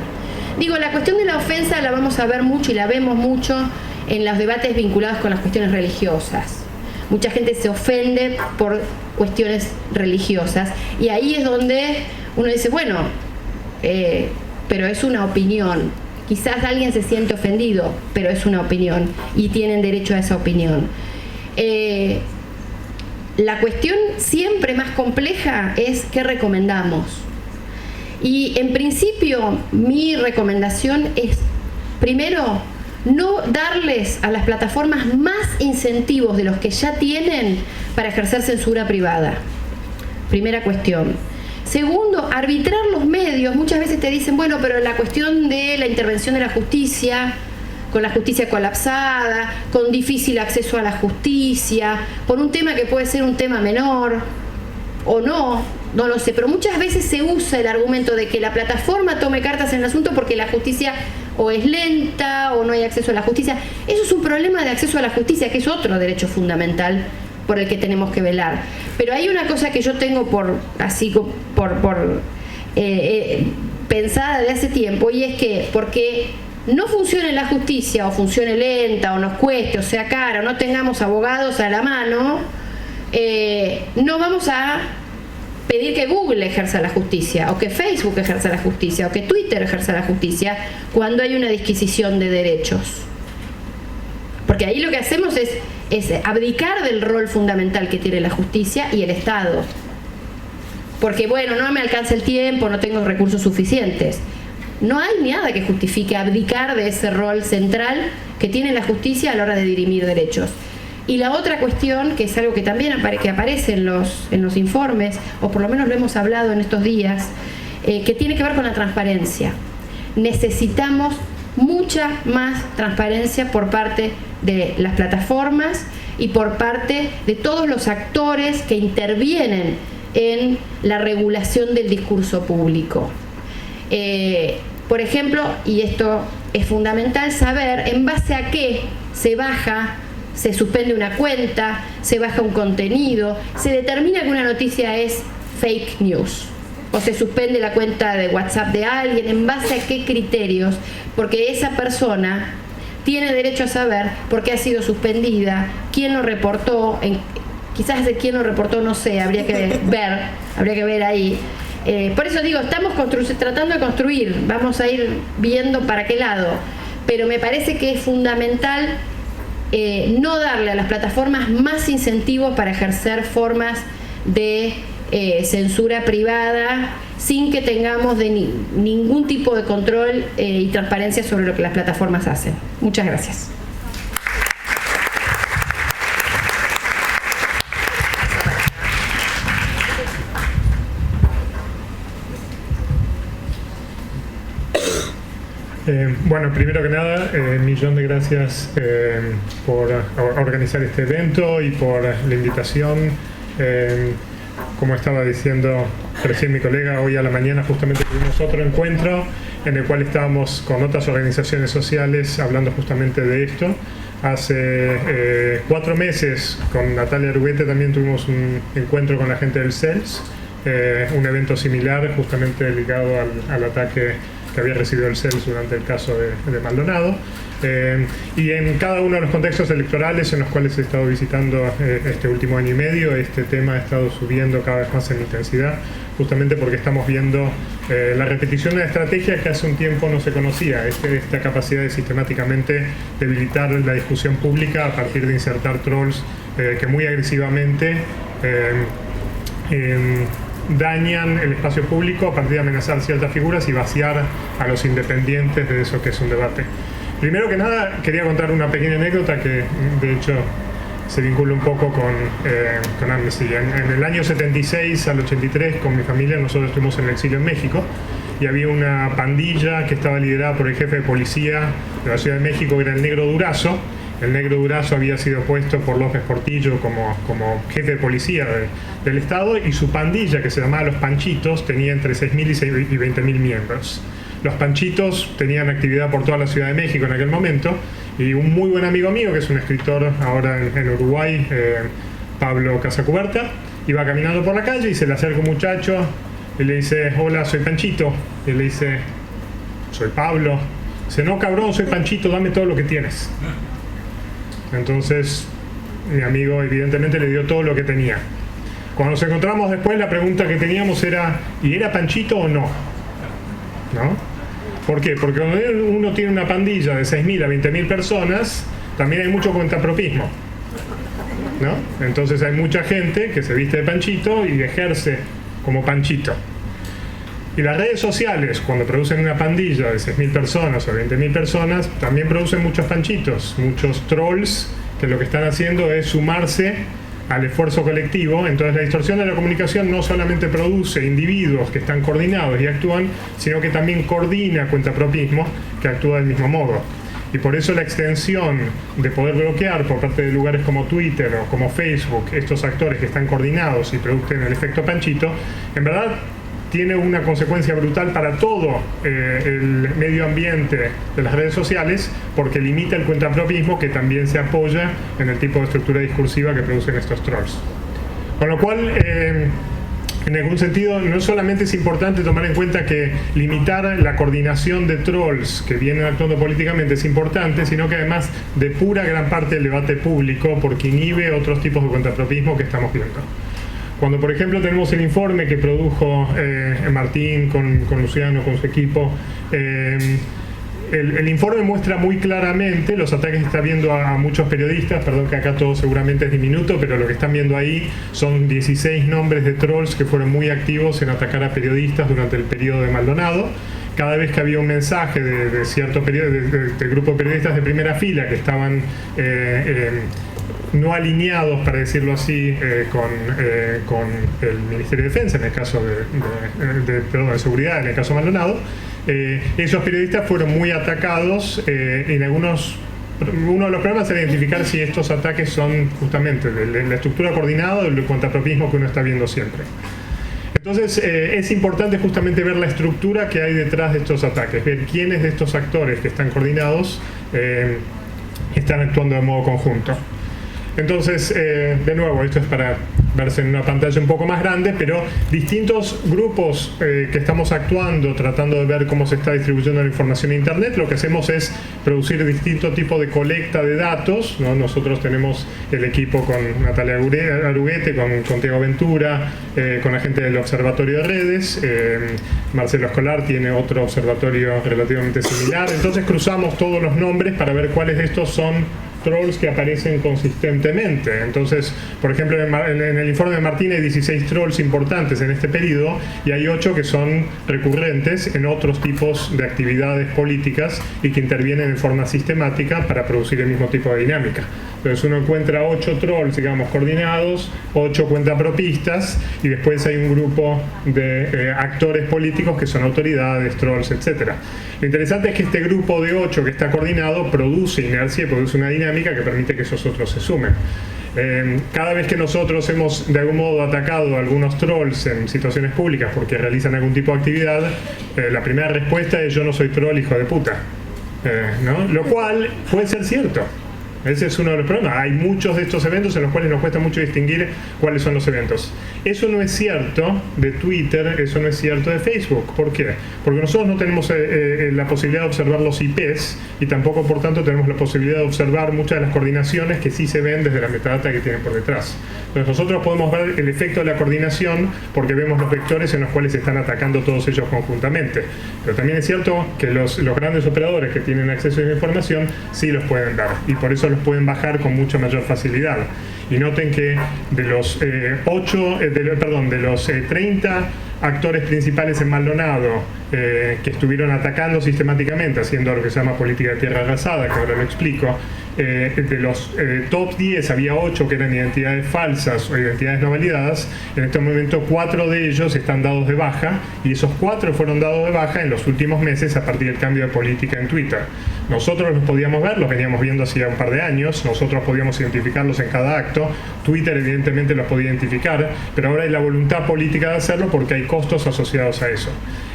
Digo, la cuestión de la ofensa la vamos a ver mucho y la vemos mucho en los debates vinculados con las cuestiones religiosas. Mucha gente se ofende por cuestiones religiosas y ahí es donde uno dice, bueno, pero es una opinión. Quizás alguien se siente ofendido, pero es una opinión y tienen derecho a esa opinión. La cuestión siempre más compleja es qué recomendamos. Y en principio mi recomendación es, primero, no darles a las plataformas más incentivos de los que ya tienen para ejercer censura privada. Primera cuestión. Segundo, arbitrar los medios. Muchas veces te dicen, bueno, pero la cuestión de la intervención de la justicia, con la justicia colapsada, con difícil acceso a la justicia, por un tema que puede ser un tema menor o no lo sé, pero muchas veces se usa el argumento de que la plataforma tome cartas en el asunto porque la justicia o es lenta o no hay acceso a la justicia. Eso es un problema de acceso a la justicia, que es otro derecho fundamental por el que tenemos que velar. Pero hay una cosa que yo tengo pensada de hace tiempo, y es que porque no funcione la justicia o funcione lenta o nos cueste o sea cara o no tengamos abogados a la mano, no vamos a pedir que Google ejerza la justicia o que Facebook ejerza la justicia o que Twitter ejerza la justicia cuando hay una disquisición de derechos, porque ahí lo que hacemos es abdicar del rol fundamental que tiene la justicia y el Estado, porque bueno, no me alcanza el tiempo, no tengo recursos suficientes. No hay nada que justifique abdicar de ese rol central que tiene la justicia a la hora de dirimir derechos. Y la otra cuestión, que es algo que también aparece en los informes, o por lo menos lo hemos hablado en estos días, que tiene que ver con la transparencia. Necesitamos mucha más transparencia por parte de las plataformas y por parte de todos los actores que intervienen en la regulación del discurso público. Por ejemplo, y esto es fundamental, saber en base a qué se suspende una cuenta, se baja un contenido, se determina que una noticia es fake news o se suspende la cuenta de WhatsApp de alguien, en base a qué criterios, porque esa persona tiene derecho a saber por qué ha sido suspendida, quién lo reportó, quizás de quién lo reportó no sé, habría que ver ahí. Por eso digo, estamos tratando de construir, vamos a ir viendo para qué lado, pero me parece que es fundamental no darle a las plataformas más incentivos para ejercer formas de censura privada sin que tengamos ningún tipo de control y transparencia sobre lo que las plataformas hacen. Muchas gracias. Bueno, primero que nada, millón de gracias por organizar este evento y por la invitación. como estaba diciendo recién mi colega, hoy a la mañana justamente tuvimos otro encuentro en el cual estábamos con otras organizaciones sociales hablando justamente de esto. Hace 4 meses con Natalia Aruguete también tuvimos un encuentro con la gente del CELS, un evento similar justamente ligado al ataque que había recibido el CELS durante el caso de Maldonado. Y en cada uno de los contextos electorales en los cuales he estado visitando este último año y medio, este tema ha estado subiendo cada vez más en intensidad, justamente porque estamos viendo la repetición de una estrategia que hace un tiempo no se conocía, esta capacidad de sistemáticamente debilitar la discusión pública a partir de insertar trolls que muy agresivamente dañan el espacio público a partir de amenazar ciertas figuras y vaciar a los independientes de eso que es un debate. Primero que nada, quería contar una pequeña anécdota que de hecho se vincula un poco con Amnesty. En el año 76 al 83, con mi familia, nosotros estuvimos en el exilio en México y había una pandilla que estaba liderada por el jefe de policía de la Ciudad de México, que era el Negro Durazo. El Negro Durazo había sido puesto por López Portillo como jefe de policía del Estado, y su pandilla, que se llamaba Los Panchitos, tenía entre 6.000 y 20.000 miembros. Los Panchitos tenían actividad por toda la Ciudad de México en aquel momento, y un muy buen amigo mío, que es un escritor ahora en Uruguay, Pablo Casacuberta, iba caminando por la calle y se le acerca un muchacho y le dice: hola, soy Panchito. Y le dice: soy Pablo. Dice: no, cabrón, soy Panchito, dame todo lo que tienes. Entonces mi amigo evidentemente le dio todo lo que tenía. Cuando nos encontramos después, la pregunta que teníamos era: ¿y era Panchito o no? ¿No? ¿Por qué? Porque cuando uno tiene una pandilla de 6.000 a 20.000 personas, también hay mucho cuentapropismo, ¿no? Entonces hay mucha gente que se viste de Panchito y ejerce como Panchito. Y las redes sociales, cuando producen una pandilla de 6.000 personas o 20.000 personas, también producen muchos panchitos, muchos trolls, que lo que están haciendo es sumarse al esfuerzo colectivo. Entonces la distorsión de la comunicación no solamente produce individuos que están coordinados y actúan, sino que también coordina cuentapropismo que actúa del mismo modo. Y por eso la extensión de poder bloquear por parte de lugares como Twitter o como Facebook estos actores que están coordinados y producen el efecto panchito, en verdad tiene una consecuencia brutal para todo el medio ambiente de las redes sociales, porque limita el cuentapropismo, que también se apoya en el tipo de estructura discursiva que producen estos trolls. Con lo cual, en algún sentido, no solamente es importante tomar en cuenta que limitar la coordinación de trolls que vienen actuando políticamente es importante, sino que además depura gran parte del debate público, porque inhibe otros tipos de cuentapropismo que estamos viendo. Cuando, por ejemplo, tenemos el informe que produjo Martín con Luciano, con su equipo, el informe muestra muy claramente los ataques que está viendo a muchos periodistas. Perdón que acá todo seguramente es diminuto, pero lo que están viendo ahí son 16 nombres de trolls que fueron muy activos en atacar a periodistas durante el periodo de Maldonado. Cada vez que había un mensaje de cierto de grupo de periodistas de primera fila que estaban no alineados, para decirlo así, con el Ministerio de Defensa, en el caso de Seguridad, en el caso Maldonado, esos periodistas fueron muy atacados. Uno de los problemas es identificar si estos ataques son justamente de la estructura coordinada o del cuentapropismo que uno está viendo siempre. Entonces es importante justamente ver la estructura que hay detrás de estos ataques, ver quiénes de estos actores que están coordinados están actuando de modo conjunto. Entonces, de nuevo, esto es para verse en una pantalla un poco más grande, pero distintos grupos que estamos actuando, tratando de ver cómo se está distribuyendo la información en Internet, lo que hacemos es producir distintos tipos de colecta de datos, ¿no? Nosotros tenemos el equipo con Natalia Aruguete, con Santiago Ventura, con la gente del Observatorio de Redes, Marcelo Escolar tiene otro observatorio relativamente similar. Entonces cruzamos todos los nombres para ver cuáles de estos son trolls que aparecen consistentemente. Entonces, por ejemplo, en el informe de Martín hay 16 trolls importantes en este periodo y hay 8 que son recurrentes en otros tipos de actividades políticas y que intervienen en forma sistemática para producir el mismo tipo de dinámica. Entonces uno encuentra 8 trolls, digamos, coordinados, 8 cuentapropistas, y después hay un grupo de actores políticos que son autoridades, trolls, etc. Lo interesante es que este grupo de 8 que está coordinado produce inercia y produce una dinámica que permite que esos otros se sumen. Cada vez que nosotros hemos de algún modo atacado a algunos trolls en situaciones públicas porque realizan algún tipo de actividad, la primera respuesta es: yo no soy troll, hijo de puta. ¿No? Lo cual puede ser cierto. Ese es uno de los problemas. Hay muchos de estos eventos en los cuales nos cuesta mucho distinguir cuáles son los eventos. Eso no es cierto de Twitter, eso no es cierto de Facebook. ¿Por qué? Porque nosotros no tenemos la posibilidad de observar los IPs y tampoco, por tanto, tenemos la posibilidad de observar muchas de las coordinaciones que sí se ven desde la metadata que tienen por detrás. Entonces nosotros podemos ver el efecto de la coordinación porque vemos los vectores en los cuales se están atacando todos ellos conjuntamente. Pero también es cierto que los grandes operadores que tienen acceso a esa información sí los pueden ver, y por eso los pueden bajar con mucha mayor facilidad. Y noten que de los 30 actores principales en Maldonado que estuvieron atacando sistemáticamente, haciendo lo que se llama política de tierra arrasada, que ahora lo explico, de los top 10 había 8 que eran identidades falsas o identidades no validadas. En este momento 4 de ellos están dados de baja, y esos 4 fueron dados de baja en los últimos meses a partir del cambio de política en Twitter. Nosotros los podíamos ver, los veníamos viendo hacía un par de años, nosotros podíamos identificarlos en cada acto, Twitter evidentemente los podía identificar, pero ahora hay la voluntad política de hacerlo porque hay costos asociados a eso.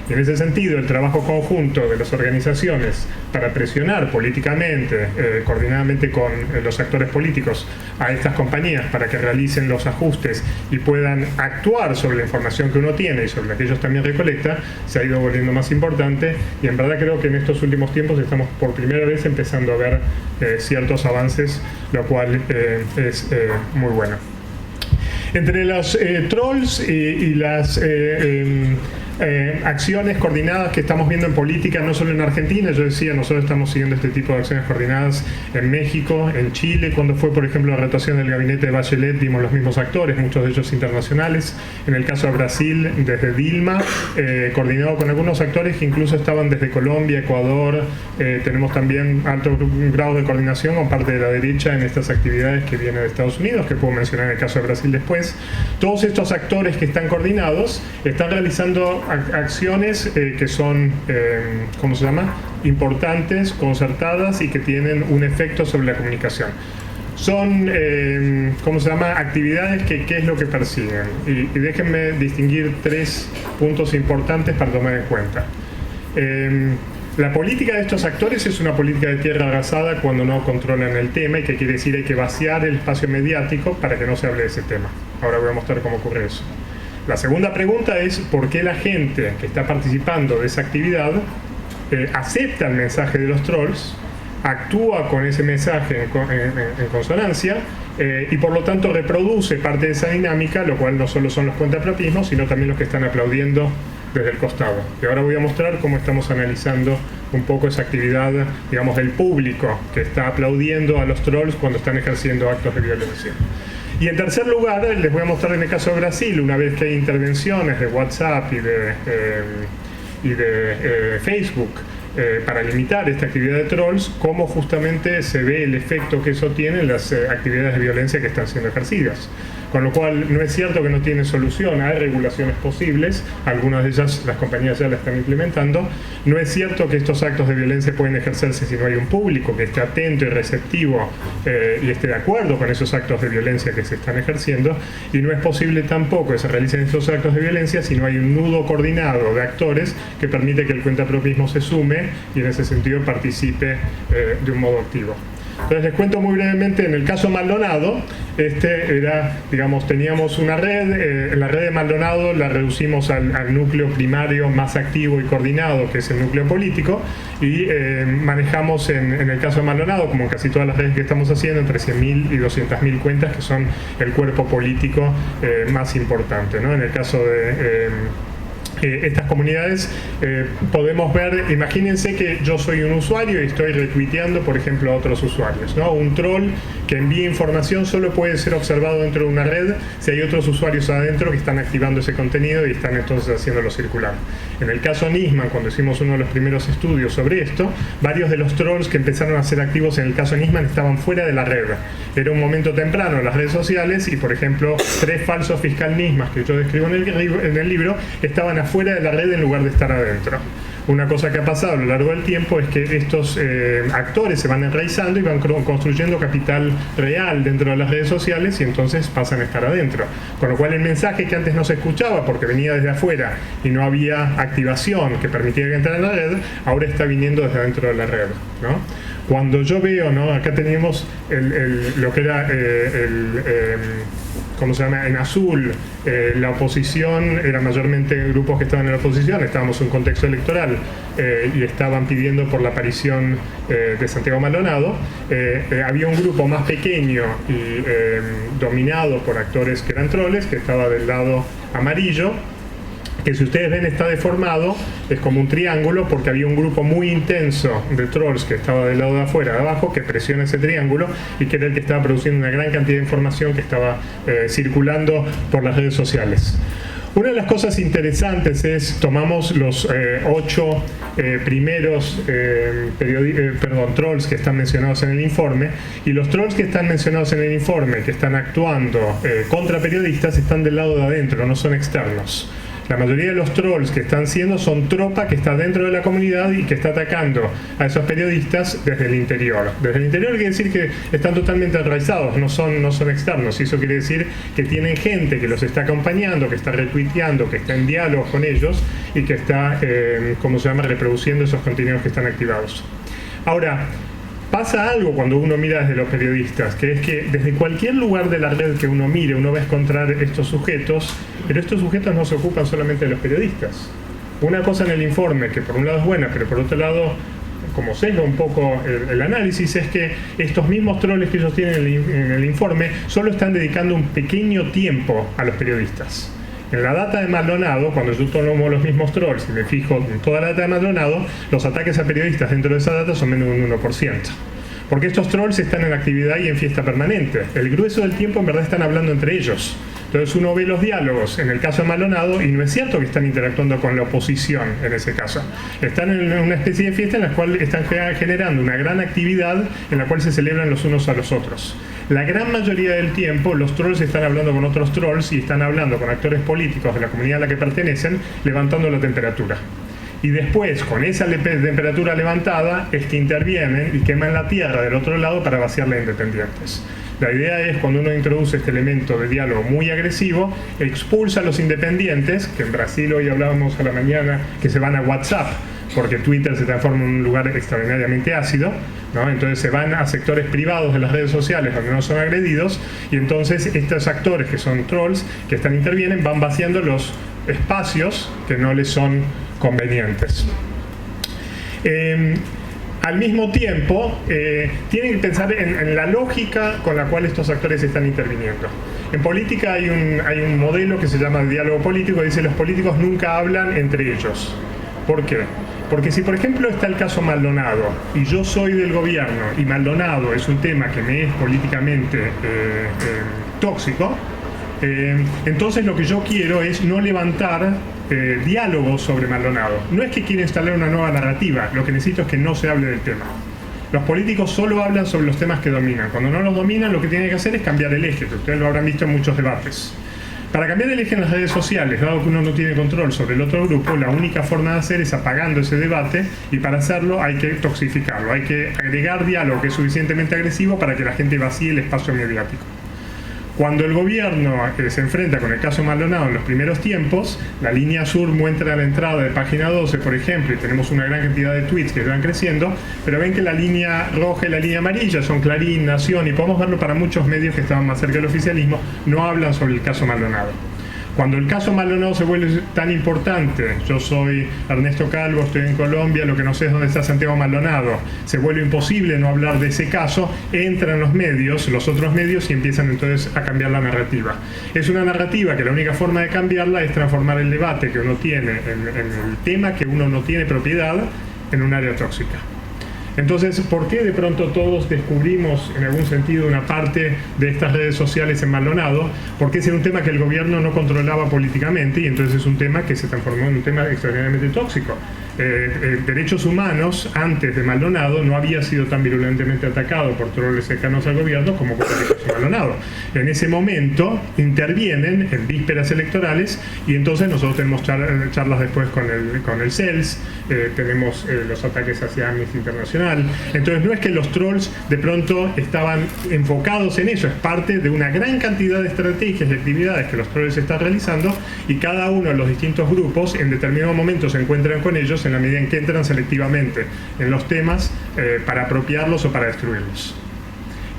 Y en ese sentido, el trabajo conjunto de las organizaciones para presionar políticamente, coordinadamente con los actores políticos, a estas compañías para que realicen los ajustes y puedan actuar sobre la información que uno tiene y sobre la que ellos también recolectan, se ha ido volviendo más importante, y en verdad creo que en estos últimos tiempos estamos por primera vez empezando a ver ciertos avances, lo cual es muy bueno. Entre los trolls y las acciones coordinadas que estamos viendo en política, no solo en Argentina, yo decía, nosotros estamos siguiendo este tipo de acciones coordinadas en México, en Chile, cuando fue por ejemplo la rotación del gabinete de Bachelet vimos los mismos actores, muchos de ellos internacionales. En el caso de Brasil, desde Dilma, coordinado con algunos actores que incluso estaban desde Colombia, Ecuador. Tenemos también alto grado de coordinación con parte de la derecha en estas actividades que vienen de Estados Unidos, que puedo mencionar en el caso de Brasil después. Todos estos actores que están coordinados están realizando acciones que son, ¿cómo se llama?, importantes, concertadas y que tienen un efecto sobre la comunicación. Son, ¿cómo se llama?, actividades que ¿qué es lo que persiguen? Y déjenme distinguir 3 puntos importantes para tomar en cuenta. La política de estos actores es una política de tierra arrasada cuando no controlan el tema, y que quiere decir hay que vaciar el espacio mediático para que no se hable de ese tema. Ahora voy a mostrar cómo ocurre eso. La segunda pregunta es ¿por qué la gente que está participando de esa actividad acepta el mensaje de los trolls, actúa con ese mensaje en consonancia y por lo tanto reproduce parte de esa dinámica, lo cual no solo son los cuentapropismos, sino también los que están aplaudiendo desde el costado? Y ahora voy a mostrar cómo estamos analizando un poco esa actividad, digamos, del público que está aplaudiendo a los trolls cuando están ejerciendo actos de violencia. Y en tercer lugar, les voy a mostrar en el caso de Brasil, una vez que hay intervenciones de WhatsApp y de Facebook para limitar esta actividad de trolls, cómo justamente se ve el efecto que eso tiene en las actividades de violencia que están siendo ejercidas. Con lo cual, no es cierto que no tiene solución, hay regulaciones posibles, algunas de ellas las compañías ya las están implementando. No es cierto que estos actos de violencia pueden ejercerse si no hay un público que esté atento y receptivo y esté de acuerdo con esos actos de violencia que se están ejerciendo, y no es posible tampoco que se realicen estos actos de violencia si no hay un nudo coordinado de actores que permite que el cuentapropismo se sume y en ese sentido participe de un modo activo. Entonces les cuento muy brevemente, en el caso Maldonado, digamos, teníamos una red, en la red de Maldonado la reducimos al núcleo primario más activo y coordinado, que es el núcleo político, y manejamos en el caso de Maldonado, como en casi todas las redes que estamos haciendo, entre 100.000 y 200.000 cuentas, que son el cuerpo político más importante, ¿no? En el caso de estas comunidades podemos ver, imagínense que yo soy un usuario y estoy retuiteando, por ejemplo, a otros usuarios, ¿no? Un troll que envía información solo puede ser observado dentro de una red si hay otros usuarios adentro que están activando ese contenido y están entonces haciéndolo circular. En el caso Nisman, cuando hicimos uno de los primeros estudios sobre esto, varios de los trolls que empezaron a ser activos en el caso Nisman estaban fuera de la red. Era un momento temprano en las redes sociales y, por ejemplo, 3 falsos fiscal Nisman que yo describo en el libro estaban afuera de la red en lugar de estar adentro. una cosa que ha pasado a lo largo del tiempo es que estos actores se van enraizando y van construyendo capital real dentro de las redes sociales y entonces pasan a estar adentro. Con lo cual el mensaje que antes no se escuchaba porque venía desde afuera y no había activación que permitía que entrara en la red, ahora está viniendo desde dentro de la red, ¿no? Cuando yo veo, ¿no? Acá teníamos lo que era ¿cómo se llama? En azul, la oposición, eran mayormente grupos que estaban en la oposición, estábamos en un contexto electoral y estaban pidiendo por la aparición de Santiago Maldonado. Había un grupo más pequeño y dominado por actores que eran troles, que estaba del lado amarillo, que si ustedes ven está deformado, es como un triángulo porque había un grupo muy intenso de trolls que estaba del lado de afuera, de abajo, que presiona ese triángulo y que era el que estaba produciendo una gran cantidad de información que estaba circulando por las redes sociales. Una de las cosas interesantes es, tomamos los 8 primeros trolls que están mencionados en el informe, y los trolls que están mencionados en el informe, que están actuando contra periodistas, están del lado de adentro, no son externos. La mayoría de los trolls que están siendo son tropa que está dentro de la comunidad y que está atacando a esos periodistas desde el interior. Desde el interior quiere decir que están totalmente enraizados, no son externos. Y eso quiere decir que tienen gente que los está acompañando, que está retuiteando, que está en diálogo con ellos y que está, reproduciendo esos contenidos que están activados. Ahora, pasa algo cuando uno mira desde los periodistas, que es que desde cualquier lugar de la red que uno mire, uno va a encontrar estos sujetos, pero estos sujetos no se ocupan solamente de los periodistas. Una cosa en el informe, que por un lado es buena, pero por otro lado, como sesga un poco el análisis, es que estos mismos troles que ellos tienen en el informe solo están dedicando un pequeño tiempo a los periodistas. En la data de Maldonado, cuando yo tomo los mismos trolls y me fijo en toda la data de Maldonado, los ataques a periodistas dentro de esa data son menos de un 1%. Porque estos trolls están en actividad y en fiesta permanente. El grueso del tiempo en verdad están hablando entre ellos. Entonces uno ve los diálogos en el caso de Maldonado y no es cierto que están interactuando con la oposición en ese caso. Están en una especie de fiesta en la cual están generando una gran actividad en la cual se celebran los unos a los otros. La gran mayoría del tiempo los trolls están hablando con otros trolls y están hablando con actores políticos de la comunidad a la que pertenecen, levantando la temperatura. Y después, con esa temperatura levantada, es que intervienen y queman la tierra del otro lado para vaciarla a independientes. La idea es, cuando uno introduce este elemento de diálogo muy agresivo, expulsa a los independientes, que en Brasil hoy hablábamos a la mañana, que se van a WhatsApp, porque Twitter se transforma en un lugar extraordinariamente ácido, ¿no? Entonces se van a sectores privados de las redes sociales donde no son agredidos, y entonces estos actores que son trolls, que intervienen, van vaciando los espacios que no les son convenientes. Al mismo tiempo, tienen que pensar en la lógica con la cual estos actores están interviniendo. En política hay un modelo que se llama diálogo político, que dice que los políticos nunca hablan entre ellos. ¿Por qué? Porque si, por ejemplo, está el caso Maldonado y yo soy del gobierno y Maldonado es un tema que me es políticamente tóxico, entonces lo que yo quiero es no levantar diálogos sobre Maldonado. No es que quiera instalar una nueva narrativa, lo que necesito es que no se hable del tema. Los políticos solo hablan sobre los temas que dominan. Cuando no los dominan, lo que tienen que hacer es cambiar el eje, que ustedes lo habrán visto en muchos debates. Para cambiar el eje en las redes sociales, dado que uno no tiene control sobre el otro grupo, la única forma de hacer es apagando ese debate, y para hacerlo hay que toxificarlo, hay que agregar diálogo que es suficientemente agresivo para que la gente vacíe el espacio mediático. Cuando el gobierno se enfrenta con el caso Maldonado en los primeros tiempos, la línea sur muestra la entrada de página 12, por ejemplo, y tenemos una gran cantidad de tweets que van creciendo, pero ven que la línea roja y la línea amarilla son Clarín, Nación, y podemos verlo para muchos medios que estaban más cerca del oficialismo, no hablan sobre el caso Maldonado. Cuando el caso Maldonado se vuelve tan importante, yo soy Ernesto Calvo, estoy en Colombia, lo que no sé es dónde está Santiago Maldonado, se vuelve imposible no hablar de ese caso, entran los medios, los otros medios, y empiezan entonces a cambiar la narrativa. Es una narrativa que la única forma de cambiarla es transformar el debate que uno tiene en el tema que uno no tiene propiedad en un área tóxica. Entonces, ¿por qué de pronto todos descubrimos en algún sentido una parte de estas redes sociales en Maldonado? Porque ese era un tema que el gobierno no controlaba políticamente, y entonces es un tema que se transformó en un tema extraordinariamente tóxico. derechos humanos antes de Maldonado no había sido tan virulentemente atacado por troles cercanos al gobierno como por el caso Maldonado. En ese momento intervienen en vísperas electorales y entonces nosotros tenemos charlas después con el CELS, tenemos los ataques hacia Amnesty Internacional. Entonces no es que los trolls de pronto estaban enfocados en eso, es parte de una gran cantidad de estrategias y actividades que los trolls están realizando, y cada uno de los distintos grupos en determinado momento se encuentran con ellos en la medida en que entran selectivamente en los temas para apropiarlos o para destruirlos.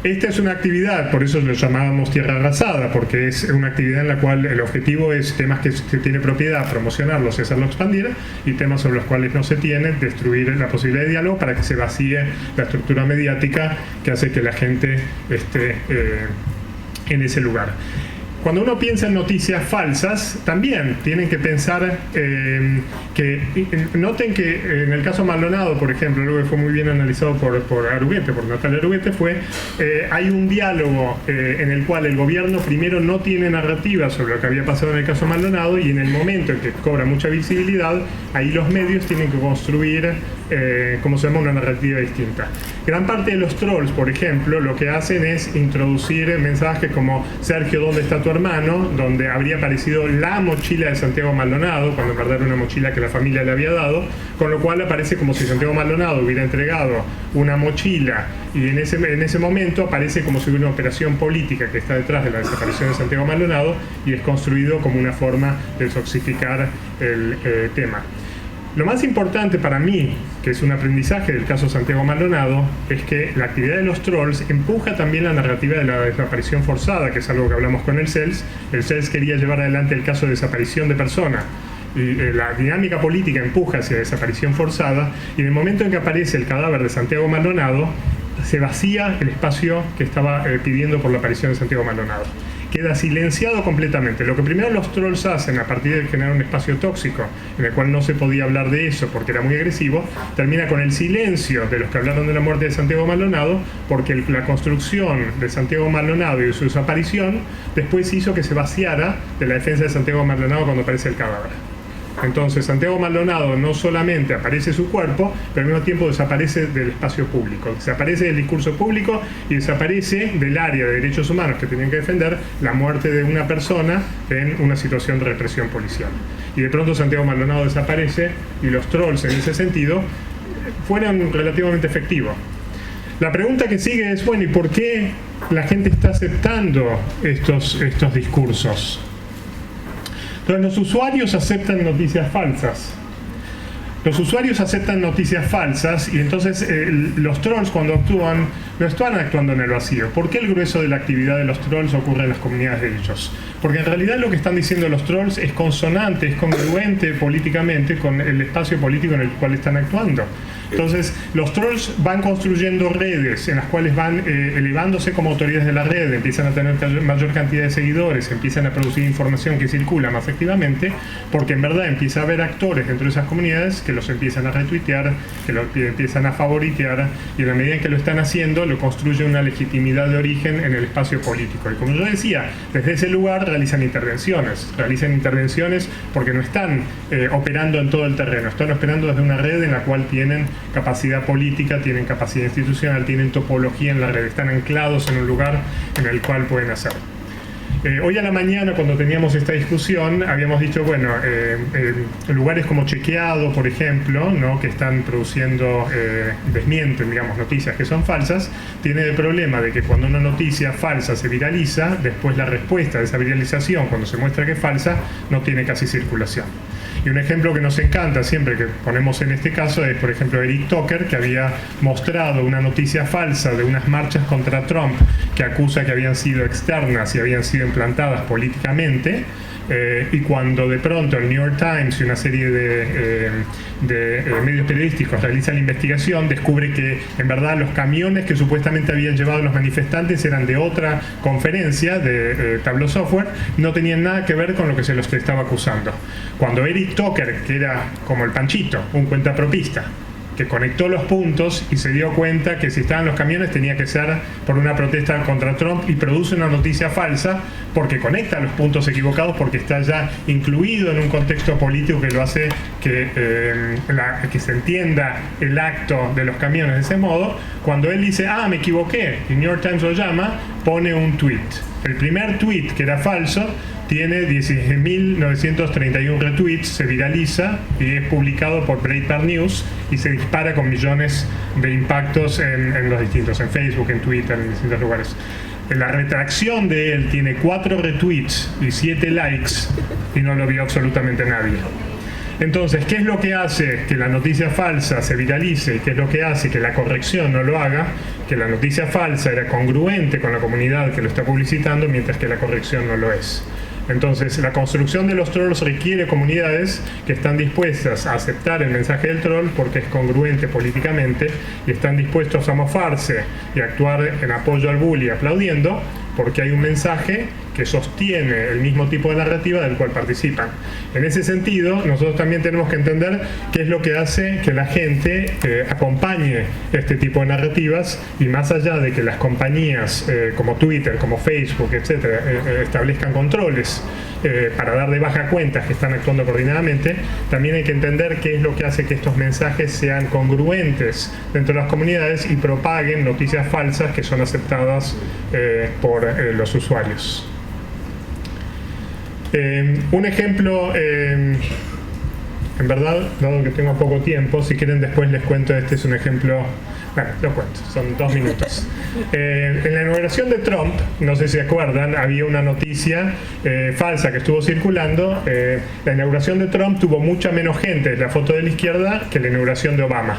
Esta es una actividad, por eso lo llamábamos tierra arrasada, porque es una actividad en la cual el objetivo es temas que se tiene propiedad, promocionarlos y hacerlo expandir, y temas sobre los cuales no se tiene, destruir la posibilidad de diálogo para que se vacíe la estructura mediática que hace que la gente esté en ese lugar. Cuando uno piensa en noticias falsas, también tienen que pensar noten que en el caso Maldonado, por ejemplo, algo que fue muy bien analizado por Aruguete, por Natalia Aruguete, hay un diálogo en el cual el gobierno primero no tiene narrativa sobre lo que había pasado en el caso Maldonado, y en el momento en que cobra mucha visibilidad, ahí los medios tienen que construir una narrativa distinta. Gran parte de los trolls, por ejemplo, lo que hacen es introducir mensajes como Sergio, ¿dónde está tu hermano?, donde habría aparecido la mochila de Santiago Maldonado, cuando en verdad era una mochila que la familia le había dado, con lo cual aparece como si Santiago Maldonado hubiera entregado una mochila, y en ese momento aparece como si hubiera una operación política que está detrás de la desaparición de Santiago Maldonado, y es construido como una forma de toxificar el tema. Lo más importante para mí, que es un aprendizaje del caso Santiago Maldonado, es que la actividad de los trolls empuja también la narrativa de la desaparición forzada, que es algo que hablamos con el CELS. El CELS quería llevar adelante el caso de desaparición de persona, y la dinámica política empuja hacia desaparición forzada, y en el momento en que aparece el cadáver de Santiago Maldonado, se vacía el espacio que estaba pidiendo por la aparición de Santiago Maldonado. Queda silenciado completamente. Lo que primero los trolls hacen, a partir de generar un espacio tóxico en el cual no se podía hablar de eso porque era muy agresivo, termina con el silencio de los que hablaron de la muerte de Santiago Maldonado, porque la construcción de Santiago Maldonado y de su desaparición después hizo que se vaciara de la defensa de Santiago Maldonado cuando aparece el cadáver. Entonces Santiago Maldonado no solamente aparece su cuerpo, pero al mismo tiempo desaparece del espacio público, desaparece del discurso público y desaparece del área de derechos humanos que tenían que defender la muerte de una persona en una situación de represión policial. Y de pronto Santiago Maldonado desaparece, y los trolls en ese sentido fueron relativamente efectivos. La pregunta que sigue es, bueno, ¿y por qué la gente está aceptando estos discursos? Entonces los usuarios aceptan noticias falsas. Los usuarios aceptan noticias falsas, y entonces los trolls, cuando actúan, no están actuando en el vacío. ¿Por qué el grueso de la actividad de los trolls ocurre en las comunidades de ellos? Porque en realidad lo que están diciendo los trolls es consonante, es congruente políticamente con el espacio político en el cual están actuando. Entonces los trolls van construyendo redes en las cuales van elevándose como autoridades de la red, empiezan a tener mayor cantidad de seguidores, empiezan a producir información que circula más activamente, porque en verdad empieza a haber actores dentro de esas comunidades que los empiezan a retuitear, que los empiezan a favoritear, y en la medida en que lo están haciendo lo construye una legitimidad de origen en el espacio político. Y como yo decía, desde ese lugar realizan intervenciones porque no están operando en todo el terreno, están operando desde una red en la cual tienen capacidad política, tienen capacidad institucional, tienen topología en la red, están anclados en un lugar en el cual pueden hacer. Hoy a la mañana, cuando teníamos esta discusión, habíamos dicho, bueno, lugares como Chequeado, por ejemplo, ¿no?, que están produciendo, desmienten, digamos, noticias que son falsas, tiene el problema de que cuando una noticia falsa se viraliza, después la respuesta de esa viralización, cuando se muestra que es falsa, no tiene casi circulación. Y un ejemplo que nos encanta siempre que ponemos en este caso es, por ejemplo, Eric Tucker, que había mostrado una noticia falsa de unas marchas contra Trump que acusa que habían sido externas y habían sido implantadas políticamente, y cuando de pronto el New York Times y una serie de medios periodísticos realizan la investigación, descubre que en verdad los camiones que supuestamente habían llevado los manifestantes eran de otra conferencia de Tableau Software, no tenían nada que ver con lo que se los estaba acusando. Cuando Eric Tucker, que era como el Panchito, un cuentapropista, que conectó los puntos y se dio cuenta que si estaban los camiones tenía que ser por una protesta contra Trump, y produce una noticia falsa porque conecta los puntos equivocados, porque está ya incluido en un contexto político que lo hace que se entienda el acto de los camiones de ese modo. Cuando él dice, me equivoqué, y New York Times lo llama, pone un tweet. El primer tweet, que era falso, tiene 16.931 retweets, se viraliza y es publicado por Breitbart News y se dispara con millones de impactos en los distintos, en Facebook, en Twitter, en distintos lugares. La retracción de él tiene 4 retweets y 7 likes y no lo vio absolutamente nadie. Entonces, ¿qué es lo que hace que la noticia falsa se viralice y qué es lo que hace que la corrección no lo haga? Que la noticia falsa era congruente con la comunidad que lo está publicitando, mientras que la corrección no lo es. Entonces, la construcción de los trolls requiere comunidades que están dispuestas a aceptar el mensaje del troll porque es congruente políticamente, y están dispuestos a mofarse y actuar en apoyo al bully aplaudiendo porque hay un mensaje que sostiene el mismo tipo de narrativa del cual participan. En ese sentido, nosotros también tenemos que entender qué es lo que hace que la gente acompañe este tipo de narrativas, y más allá de que las compañías como Twitter, como Facebook, etcétera, establezcan controles para dar de baja cuentas que están actuando coordinadamente, también hay que entender qué es lo que hace que estos mensajes sean congruentes dentro de las comunidades y propaguen noticias falsas que son aceptadas por los usuarios. Un ejemplo, en verdad, dado que tengo poco tiempo, si quieren después les cuento, este es un ejemplo, bueno, lo cuento, son 2 minutos. En la inauguración de Trump, no sé si se acuerdan, había una noticia falsa que estuvo circulando. La inauguración de Trump tuvo mucha menos gente, la foto de la izquierda, que la inauguración de Obama.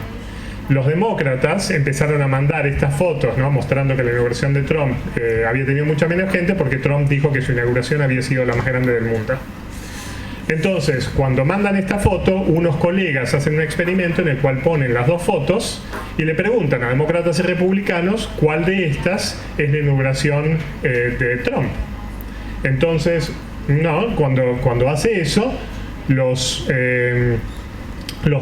Los demócratas empezaron a mandar estas fotos, ¿no?, mostrando que la inauguración de Trump había tenido mucha menos gente porque Trump dijo que su inauguración había sido la más grande del mundo. Entonces, cuando mandan esta foto, unos colegas hacen un experimento en el cual ponen las 2 fotos y le preguntan a demócratas y republicanos cuál de estas es la inauguración de Trump. Entonces, no, cuando hace eso, los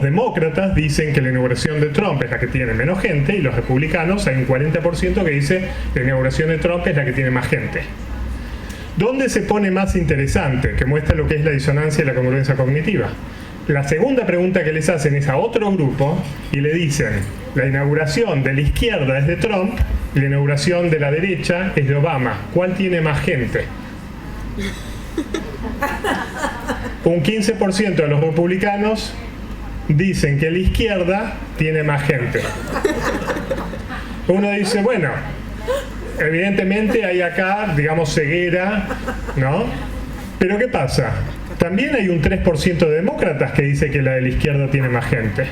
demócratas dicen que la inauguración de Trump es la que tiene menos gente, y los republicanos, hay un 40% que dice que la inauguración de Trump es la que tiene más gente. ¿Dónde se pone más interesante? Que muestra lo que es la disonancia y la congruencia cognitiva. La segunda pregunta que les hacen es a otro grupo y le dicen: la inauguración de la izquierda es de Trump y la inauguración de la derecha es de Obama. ¿Cuál tiene más gente? Un 15% de los republicanos dicen que la izquierda tiene más gente. Uno dice, bueno, evidentemente hay acá, digamos, ceguera, ¿no? Pero ¿qué pasa? También hay un 3% de demócratas que dice que la de la izquierda tiene más gente.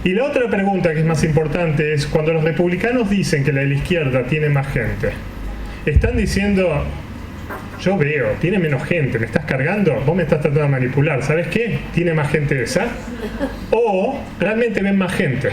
Y la otra pregunta que es más importante es, cuando los republicanos dicen que la de la izquierda tiene más gente, ¿están diciendo, yo veo, tiene menos gente, me estás cargando, vos me estás tratando de manipular, ¿sabes qué? ¿Tiene más gente esa? ¿O realmente ven más gente?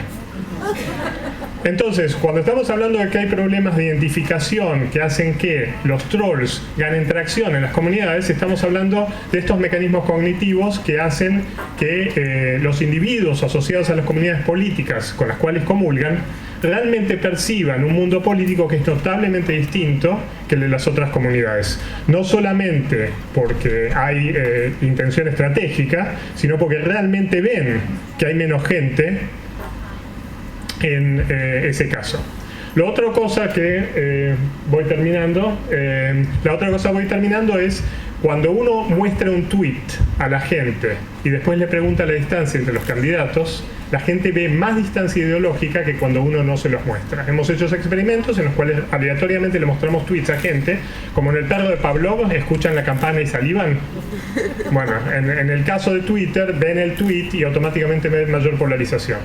Entonces, cuando estamos hablando de que hay problemas de identificación que hacen que los trolls ganen tracción en las comunidades, estamos hablando de estos mecanismos cognitivos que hacen que los individuos asociados a las comunidades políticas con las cuales comulgan realmente perciban un mundo político que es notablemente distinto que el de las otras comunidades. No solamente porque hay intención estratégica, sino porque realmente ven que hay menos gente en ese caso. La otra cosa que voy terminando es cuando uno muestra un tweet a la gente y después le pregunta la distancia entre los candidatos, la gente ve más distancia ideológica que cuando uno no se los muestra. Hemos hecho experimentos en los cuales aleatoriamente le mostramos tweets a gente, como en el perro de Pavlov, escuchan la campana y salivan. Bueno, en el caso de Twitter, ven el tweet y automáticamente ven mayor polarización.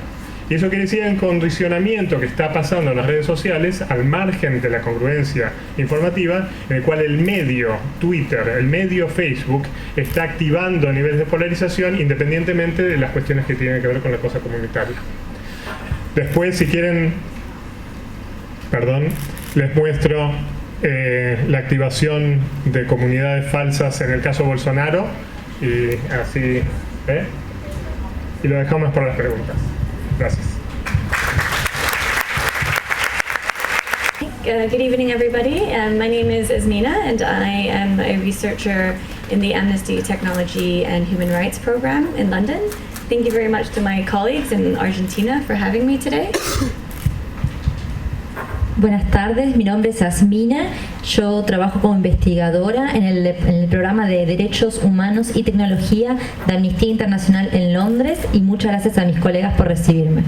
Y eso quiere decir el condicionamiento que está pasando en las redes sociales al margen de la congruencia informativa, en el cual el medio Twitter, el medio Facebook, está activando niveles de polarización independientemente de las cuestiones que tienen que ver con la cosa comunitaria. Después, si quieren, les muestro la activación de comunidades falsas en el caso Bolsonaro, y así, y lo dejamos para las preguntas. Gracias. Good evening, everybody. My name is Esmina, and I am a researcher in the Amnesty Technology and Human Rights Program in London. Thank you very much to my colleagues in Argentina for having me today. Buenas tardes, mi nombre es Asmina, yo trabajo como investigadora en el programa de Derechos Humanos y Tecnología de Amnistía Internacional en Londres y muchas gracias a mis colegas por recibirme.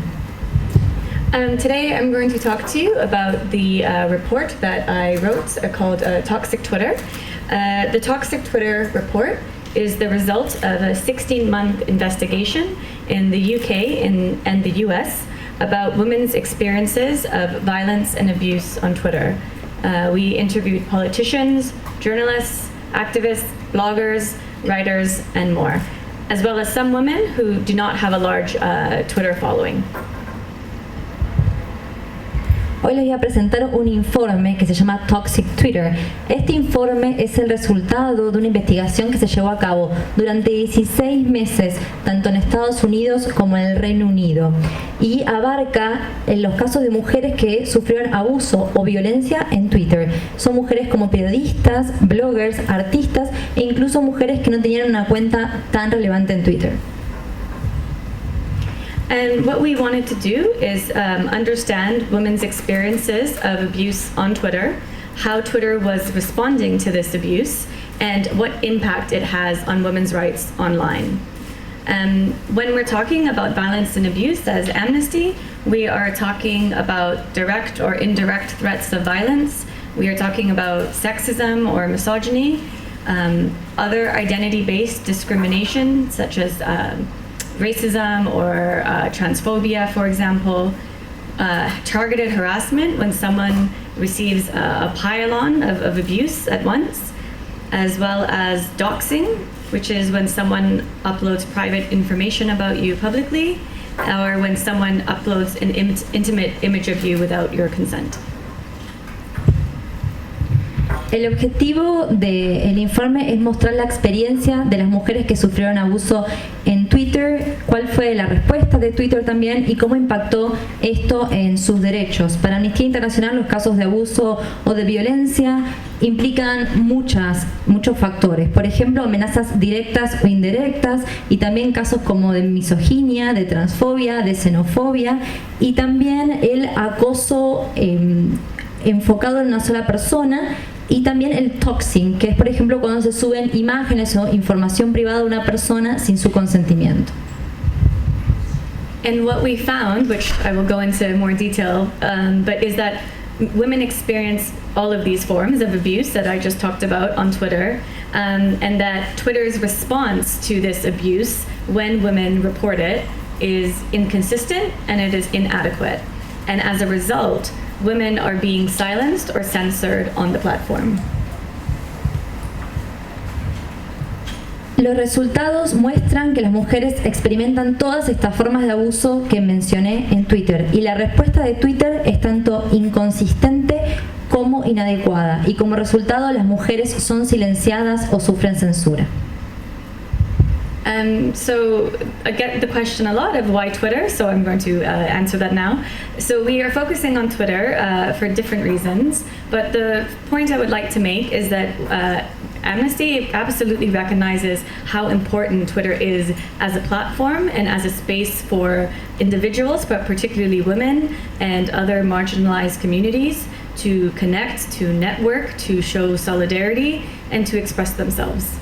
Today I'm going to talk to you about the report that I wrote called Toxic Twitter. The Toxic Twitter report is the result of a 16-month investigation in the UK and the US about women's experiences of violence and abuse on Twitter. We interviewed politicians, journalists, activists, bloggers, writers, and more, as well as some women who do not have a large Twitter following. Hoy les voy a presentar un informe que se llama Toxic Twitter. Este informe es el resultado de una investigación que se llevó a cabo durante 16 meses, tanto en Estados Unidos como en el Reino Unido, y abarca los casos de mujeres que sufrieron abuso o violencia en Twitter. Son mujeres como periodistas, bloggers, artistas e incluso mujeres que no tenían una cuenta tan relevante en Twitter. And what we wanted to do is understand women's experiences of abuse on Twitter, how Twitter was responding to this abuse, and what impact it has on women's rights online. When we're talking about violence and abuse as Amnesty, we are talking about direct or indirect threats of violence. We are talking about sexism or misogyny, other identity-based discrimination such as racism or transphobia, for example, targeted harassment when someone receives a pile-on of abuse at once, as well as doxing, which is when someone uploads private information about you publicly, or when someone uploads an intimate image of you without your consent. El objetivo del informe es mostrar la experiencia de las mujeres que sufrieron abuso en Twitter, cuál fue la respuesta de Twitter también y cómo impactó esto en sus derechos. Para Amnistía Internacional, los casos de abuso o de violencia implican muchos factores. Por ejemplo, amenazas directas o indirectas, y también casos como de misoginia, de transfobia, de xenofobia, y también el acoso enfocado en una sola persona, y también el doxing, que es, por ejemplo, cuando se suben imágenes o información privada de una persona sin su consentimiento. And what we found, which I will go into more detail, but is that women experience all of these forms of abuse that I just talked about on Twitter, and that Twitter's response to this abuse when women report it is inconsistent and it is inadequate. And as a result, women are being silenced or censored on the platform. Los resultados muestran que las mujeres experimentan todas estas formas de abuso que mencioné en Twitter, y la respuesta de Twitter es tanto inconsistente como inadecuada, y como resultado las mujeres son silenciadas o sufren censura. So I get the question a lot of why Twitter, so I'm going to answer that now. So we are focusing on Twitter for different reasons, but the point I would like to make is that Amnesty absolutely recognizes how important Twitter is as a platform and as a space for individuals, but particularly women and other marginalized communities, to connect, to network, to show solidarity, and to express themselves.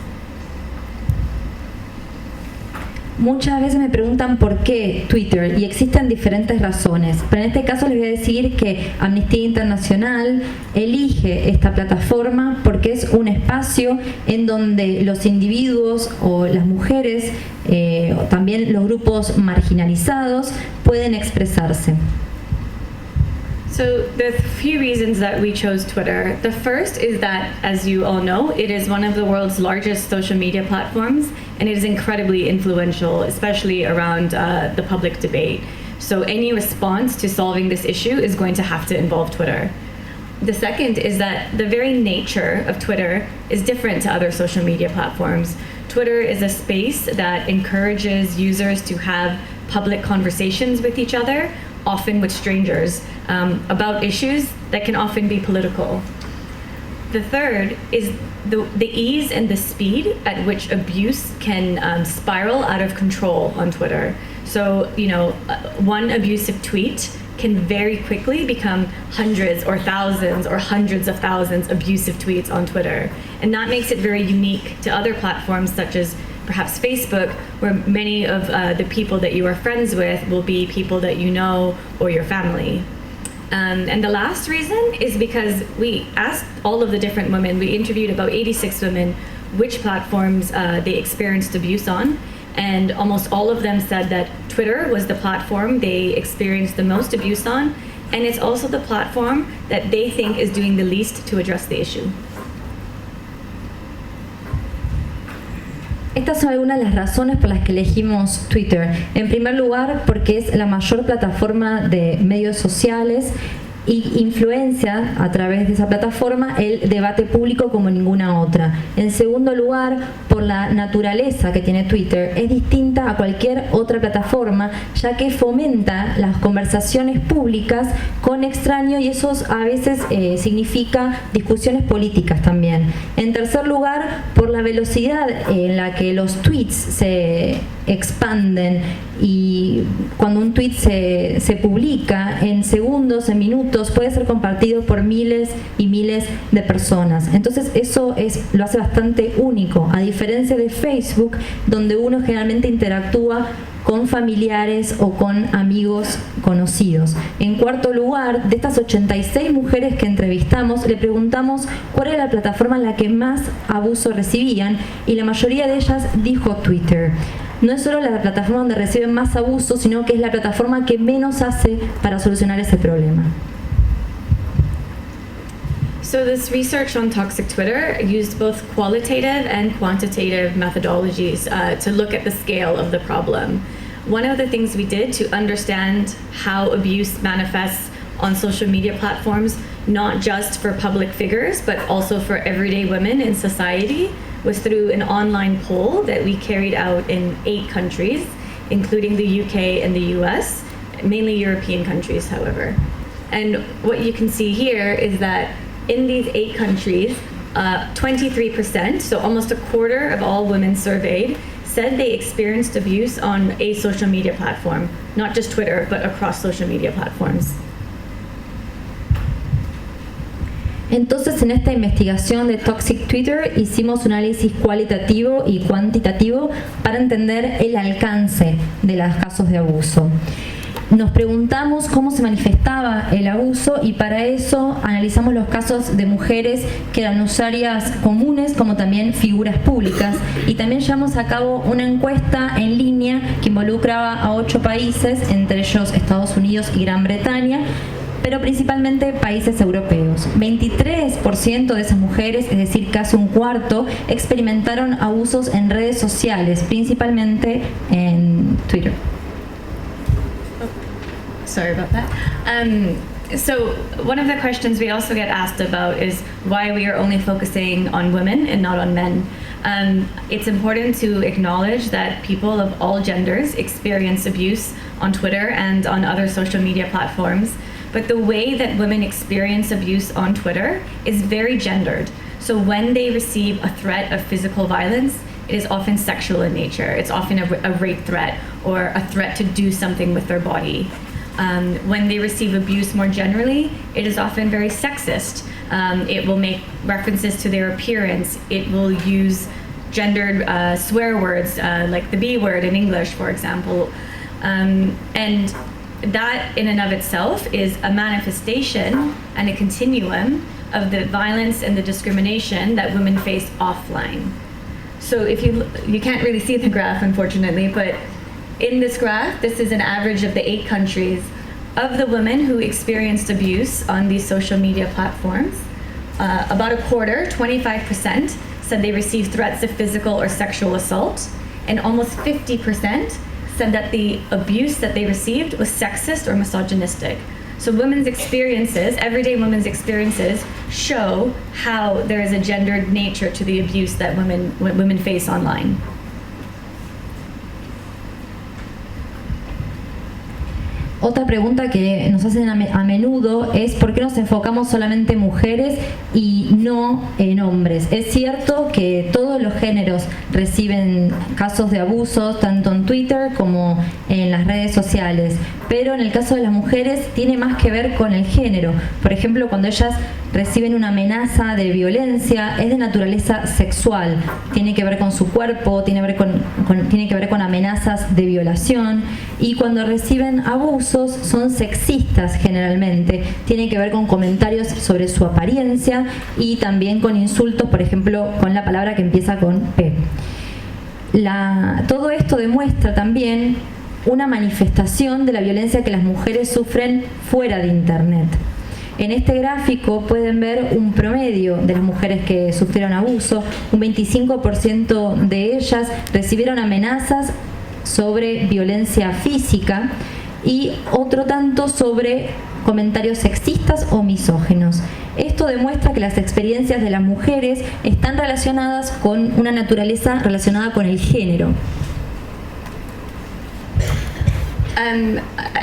Muchas veces me preguntan por qué Twitter, y existen diferentes razones, pero en este caso les voy a decir que Amnistía Internacional elige esta plataforma porque es un espacio en donde los individuos o las mujeres, o también los grupos marginalizados, pueden expresarse. So there are a few reasons that we chose Twitter. The first is that, as you all know, it is one of the world's largest social media platforms, and it is incredibly influential, especially around the public debate. So any response to solving this issue is going to have to involve Twitter. The second is that the very nature of Twitter is different to other social media platforms. Twitter is a space that encourages users to have public conversations with each other, often with strangers, about issues that can often be political. The third is the ease and the speed at which abuse can spiral out of control on Twitter. So, one abusive tweet can very quickly become hundreds or thousands or hundreds of thousands abusive tweets on Twitter. And that makes it very unique to other platforms such as perhaps Facebook, where many of the people that you are friends with will be people that you know or your family. And the last reason is because we asked all of the different women, we interviewed about 86 women, which platforms they experienced abuse on. And almost all of them said that Twitter was the platform they experienced the most abuse on, and it's also the platform that they think is doing the least to address the issue. Estas son algunas de las razones por las que elegimos Twitter. En primer lugar, porque es la mayor plataforma de medios sociales y influencia a través de esa plataforma el debate público como ninguna otra. En segundo lugar, por la naturaleza que tiene Twitter, es distinta a cualquier otra plataforma, ya que fomenta las conversaciones públicas con extraños y eso a veces significa discusiones políticas también. En tercer lugar, por la velocidad en la que los tweets se expanden y cuando un tweet se publica en segundos, en minutos, puede ser compartido por miles y miles de personas. Entonces eso lo hace bastante único, a diferencia de Facebook, donde uno generalmente interactúa con familiares o con amigos conocidos. En cuarto lugar, de estas 86 mujeres que entrevistamos, le preguntamos cuál era la plataforma en la que más abuso recibían y la mayoría de ellas dijo Twitter. No es solo la plataforma donde reciben más abuso, sino que es la plataforma que menos hace para solucionar ese problema. So this research on toxic Twitter used both qualitative and quantitative methodologies to look at the scale of the problem. One of the things we did to understand how abuse manifests on social media platforms, not just for public figures, but also for everyday women in society, was through an online poll that we carried out in 8 countries, including the UK and the US, mainly European countries, however. And what you can see here is that in these 8 countries, 23%, so almost a quarter of all women surveyed, said they experienced abuse on a social media platform, not just Twitter, but across social media platforms. Entonces, en esta investigación de Toxic Twitter hicimos un análisis cualitativo y cuantitativo para entender el alcance de los casos de abuso. Nos preguntamos cómo se manifestaba el abuso y para eso analizamos los casos de mujeres que eran usuarias comunes como también figuras públicas y también llevamos a cabo una encuesta en línea que involucraba a 8 países, entre ellos Estados Unidos y Gran Bretaña, pero principalmente países europeos. 23% de esas mujeres, es decir, casi un cuarto, experimentaron abusos en redes sociales, principalmente en Twitter. Sorry about that. So one of the questions we also get asked about is why we are only focusing on women and not on men. It's important to acknowledge that people of all genders experience abuse on Twitter and on other social media platforms. But the way that women experience abuse on Twitter is very gendered. So when they receive a threat of physical violence, it is often sexual in nature. It's often a rape threat or a threat to do something with their body. When they receive abuse more generally, it is often very sexist. It will make references to their appearance. It will use gendered swear words like the B word in English, for example. And that in and of itself is a manifestation and a continuum of the violence and the discrimination that women face offline. So if you can't really see the graph, unfortunately, but in this graph, this is an average of the 8 countries. Of the women who experienced abuse on these social media platforms, about a quarter, 25%, said they received threats of physical or sexual assault, and almost 50% said that the abuse that they received was sexist or misogynistic. So women's experiences, everyday women's experiences, show how there is a gendered nature to the abuse that women face online. Otra pregunta que nos hacen a menudo es ¿por qué nos enfocamos solamente en mujeres y no en hombres? Es cierto que todos los géneros reciben casos de abuso, tanto en Twitter como en las redes sociales, pero en el caso de las mujeres tiene más que ver con el género. Por ejemplo, cuando ellas reciben una amenaza de violencia, es de naturaleza sexual, tiene que ver con su cuerpo, tiene que ver con amenazas de violación, y cuando reciben abusos son sexistas generalmente, tienen que ver con comentarios sobre su apariencia y también con insultos, por ejemplo, con la palabra que empieza con P. Todo esto demuestra también una manifestación de la violencia que las mujeres sufren fuera de Internet. En este gráfico pueden ver un promedio de las mujeres que sufrieron abuso. Un 25% de ellas recibieron amenazas sobre violencia física y otro tanto sobre comentarios sexistas o misóginos. Esto demuestra que las experiencias de las mujeres están relacionadas con una naturaleza relacionada con el género.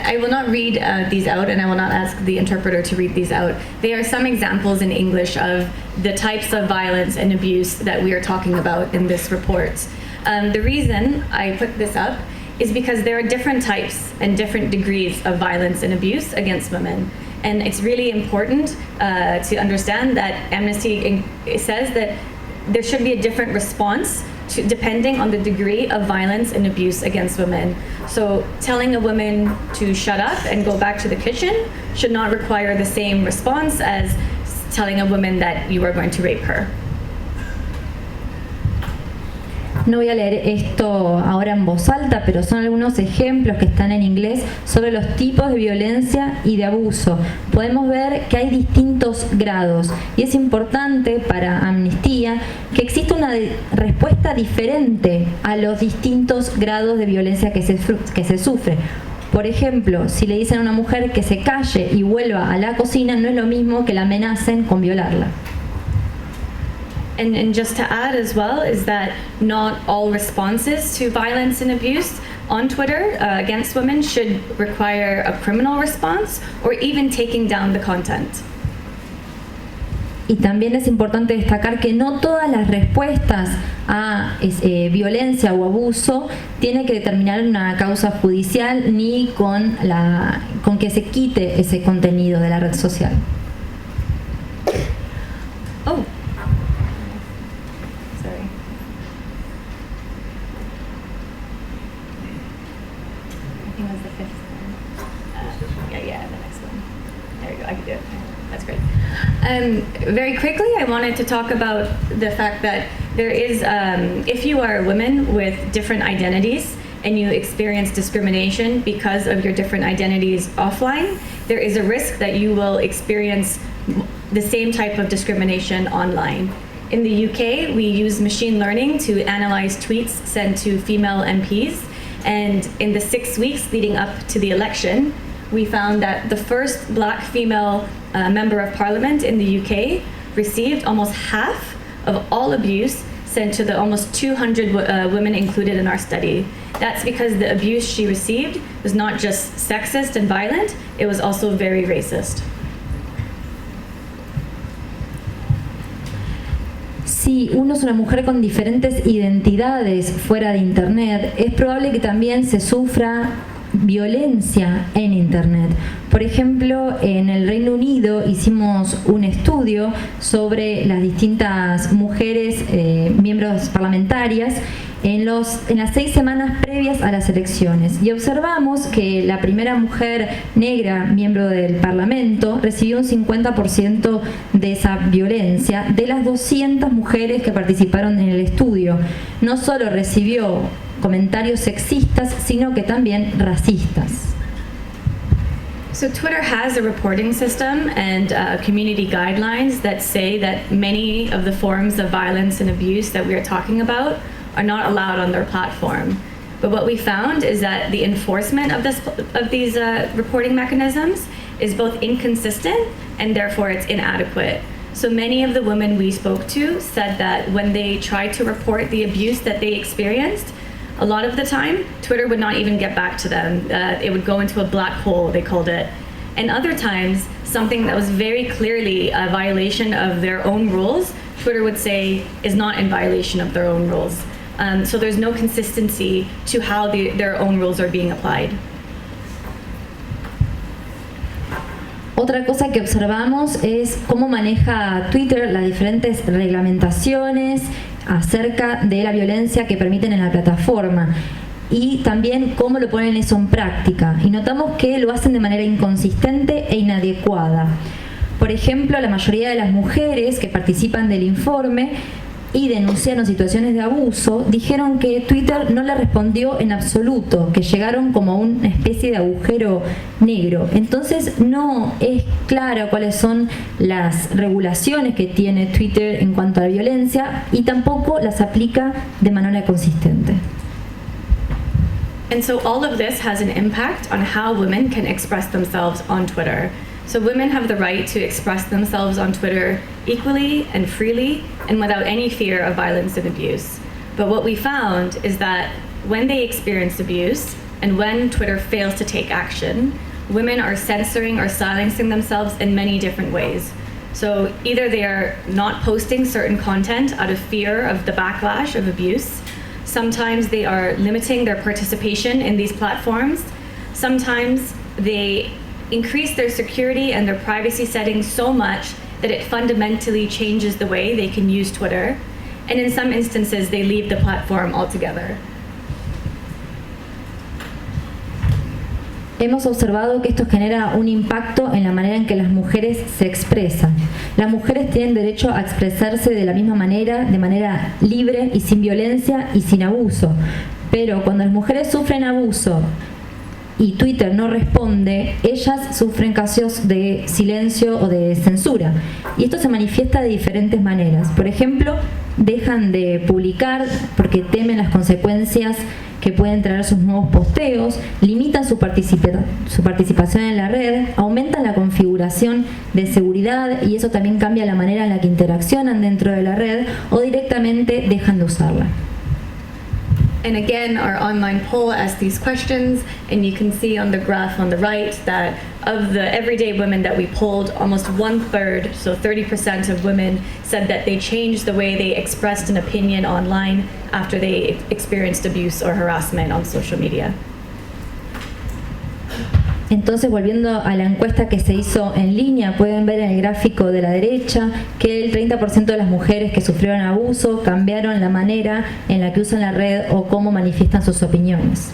I will not read these out, and I will not ask the interpreter to read these out. They are some examples in English of the types of violence and abuse that we are talking about in this report. The reason I put this up is because there are different types and different degrees of violence and abuse against women. And it's really important to understand that Amnesty says that there should be a different response depending on the degree of violence and abuse against women. So telling a woman to shut up and go back to the kitchen should not require the same response as telling a woman that you are going to rape her. No voy a leer esto ahora en voz alta, pero son algunos ejemplos que están en inglés sobre los tipos de violencia y de abuso. Podemos ver que hay distintos grados y es importante para Amnistía que exista una respuesta diferente a los distintos grados de violencia que se sufre. Por ejemplo, si le dicen a una mujer que se calle y vuelva a la cocina, no es lo mismo que la amenacen con violarla. And just to add as well is that not all responses to violence and abuse on Twitter against women should require a criminal response or even taking down the content. Y también es importante destacar que no todas las respuestas a violencia o abuso tienen que determinar una causa judicial ni con que se quite ese contenido de la red social. Oh. Very quickly, I wanted to talk about the fact that there is, if you are a woman with different identities and you experience discrimination because of your different identities offline, there is a risk that you will experience the same type of discrimination online. In the UK, we use machine learning to analyze tweets sent to female MPs, and in the 6 weeks leading up to the election, we found that the first black female member of parliament in the UK received almost half of all abuse sent to the almost 200 women included in our study. That's because the abuse she received was not just sexist and violent, it was also very racist. Si uno es una mujer con diferentes identidades fuera de Internet, es probable que también se sufra violencia en Internet. Por ejemplo, en el Reino Unido hicimos un estudio sobre las distintas mujeres miembros parlamentarias en las 6 semanas previas a las elecciones y observamos que la primera mujer negra miembro del Parlamento recibió un 50% de esa violencia de las 200 mujeres que participaron en el estudio. No solo recibió comentarios sexistas, sino que también racistas. So Twitter has a reporting system and community guidelines that say that many of the forms of violence and abuse that we are talking about are not allowed on their platform. But what we found is that the enforcement of these reporting mechanisms is both inconsistent and therefore it's inadequate. So many of the women we spoke to said that when they tried to report the abuse that they experienced, a lot of the time, Twitter would not even get back to them. It would go into a black hole, they called it. And other times, something that was very clearly a violation of their own rules, Twitter would say is not in violation of their own rules. So there's no consistency to how their own rules are being applied. Otra cosa que observamos es cómo maneja Twitter las diferentes reglamentaciones acerca de la violencia que permiten en la plataforma y también cómo lo ponen eso en práctica. Y notamos que lo hacen de manera inconsistente e inadecuada. Por ejemplo, la mayoría de las mujeres que participan del informe y denunciaron situaciones de abuso, dijeron que Twitter no le respondió en absoluto, que llegaron como a una especie de agujero negro. Entonces no es claro cuáles son las regulaciones que tiene Twitter en cuanto a la violencia y tampoco las aplica de manera consistente. And so all of this has an impact on how women can express themselves on Twitter. So women have the right to express themselves on Twitter equally and freely and without any fear of violence and abuse. But what we found is that when they experience abuse and when Twitter fails to take action, women are censoring or silencing themselves in many different ways. So either they are not posting certain content out of fear of the backlash of abuse. Sometimes they are limiting their participation in these platforms. Sometimes they increase their security and their privacy settings so much that it fundamentally changes the way they can use Twitter. And in some instances, they leave the platform altogether. Hemos observado que esto genera un impacto en la manera en que las mujeres se expresan. Las mujeres tienen derecho a expresarse de la misma manera, de manera libre y sin violencia y sin abuso. Pero cuando las mujeres sufren abuso y Twitter no responde, ellas sufren casos de silencio o de censura. Y esto se manifiesta de diferentes maneras. Por ejemplo, dejan de publicar porque temen las consecuencias que pueden traer sus nuevos posteos, limitan su participación en la red, aumentan la configuración de seguridad y eso también cambia la manera en la que interaccionan dentro de la red o directamente dejan de usarla. And again, our online poll asked these questions, and you can see on the graph on the right that of the everyday women that we polled, almost 1/3, so 30% of women said that they changed the way they expressed an opinion online after they experienced abuse or harassment on social media. Entonces, volviendo a la encuesta que se hizo en línea, pueden ver en el gráfico de la derecha que el 30% de las mujeres que sufrieron abuso cambiaron la manera en la que usan la red o cómo manifiestan sus opiniones.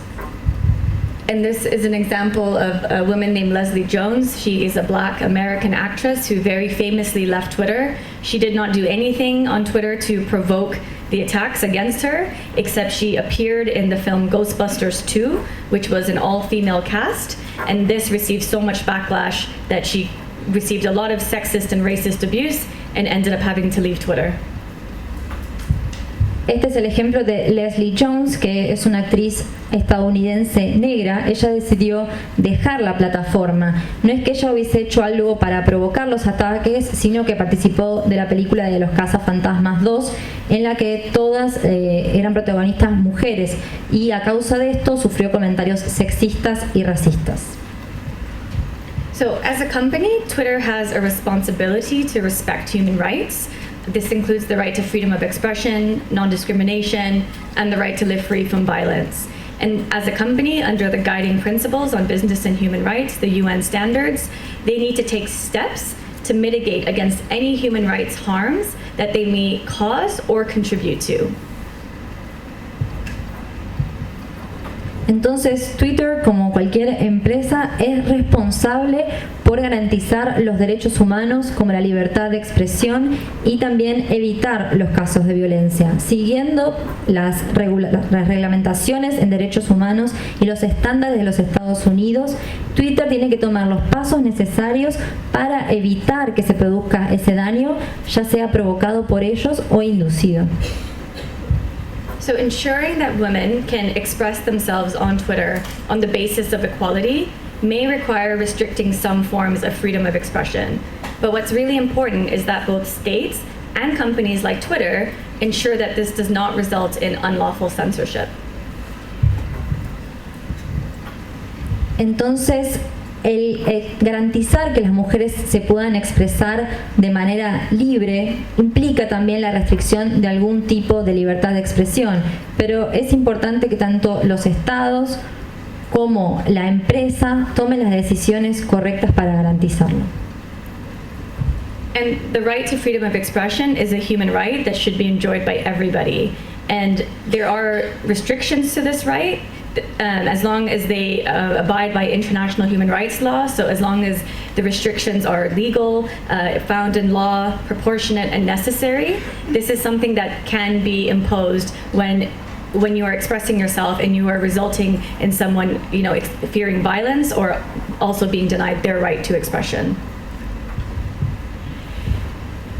And this is an example of a woman named Leslie Jones. She is a Black American actress who very famously left Twitter. She did not do anything on Twitter to provoke the attacks against her, except she appeared in the film Ghostbusters 2, which was an all-female cast, and this received so much backlash that she received a lot of sexist and racist abuse and ended up having to leave Twitter. Este es el ejemplo de Leslie Jones, que es una actriz estadounidense negra. Ella decidió dejar la plataforma. No es que ella hubiese hecho algo para provocar los ataques, sino que participó de la película de Los Cazafantasmas 2, en la que todas eran protagonistas mujeres, y a causa de esto sufrió comentarios sexistas y racistas. So as a company, Twitter has a responsibility to respect human rights. This includes the right to freedom of expression, non-discrimination, and the right to live free from violence. And as a company, under the guiding principles on business and human rights, the UN standards, they need to take steps to mitigate against any human rights harms that they may cause or contribute to. Entonces, Twitter, como cualquier empresa, es responsable por garantizar los derechos humanos como la libertad de expresión y también evitar los casos de violencia. Siguiendo las reglamentaciones en derechos humanos y los estándares de los Estados Unidos, Twitter tiene que tomar los pasos necesarios para evitar que se produzca ese daño, ya sea provocado por ellos o inducido. So ensuring that women can express themselves on Twitter on the basis of equality may require restricting some forms of freedom of expression. But what's really important is that both states and companies like Twitter ensure that this does not result in unlawful censorship. Entonces, el garantizar que las mujeres se puedan expresar de manera libre implica también la restricción de algún tipo de libertad de expresión, pero es importante que tanto los estados como la empresa tomen las decisiones correctas para garantizarlo. And the right to freedom of expression is a human right that should be enjoyed by everybody. And there are restrictions to this right as long as they abide by international human rights law. So as long as the restrictions are legal, found in law, proportionate and necessary, this is something that can be imposed when you are expressing yourself and you are resulting in someone, fearing violence or also being denied their right to expression.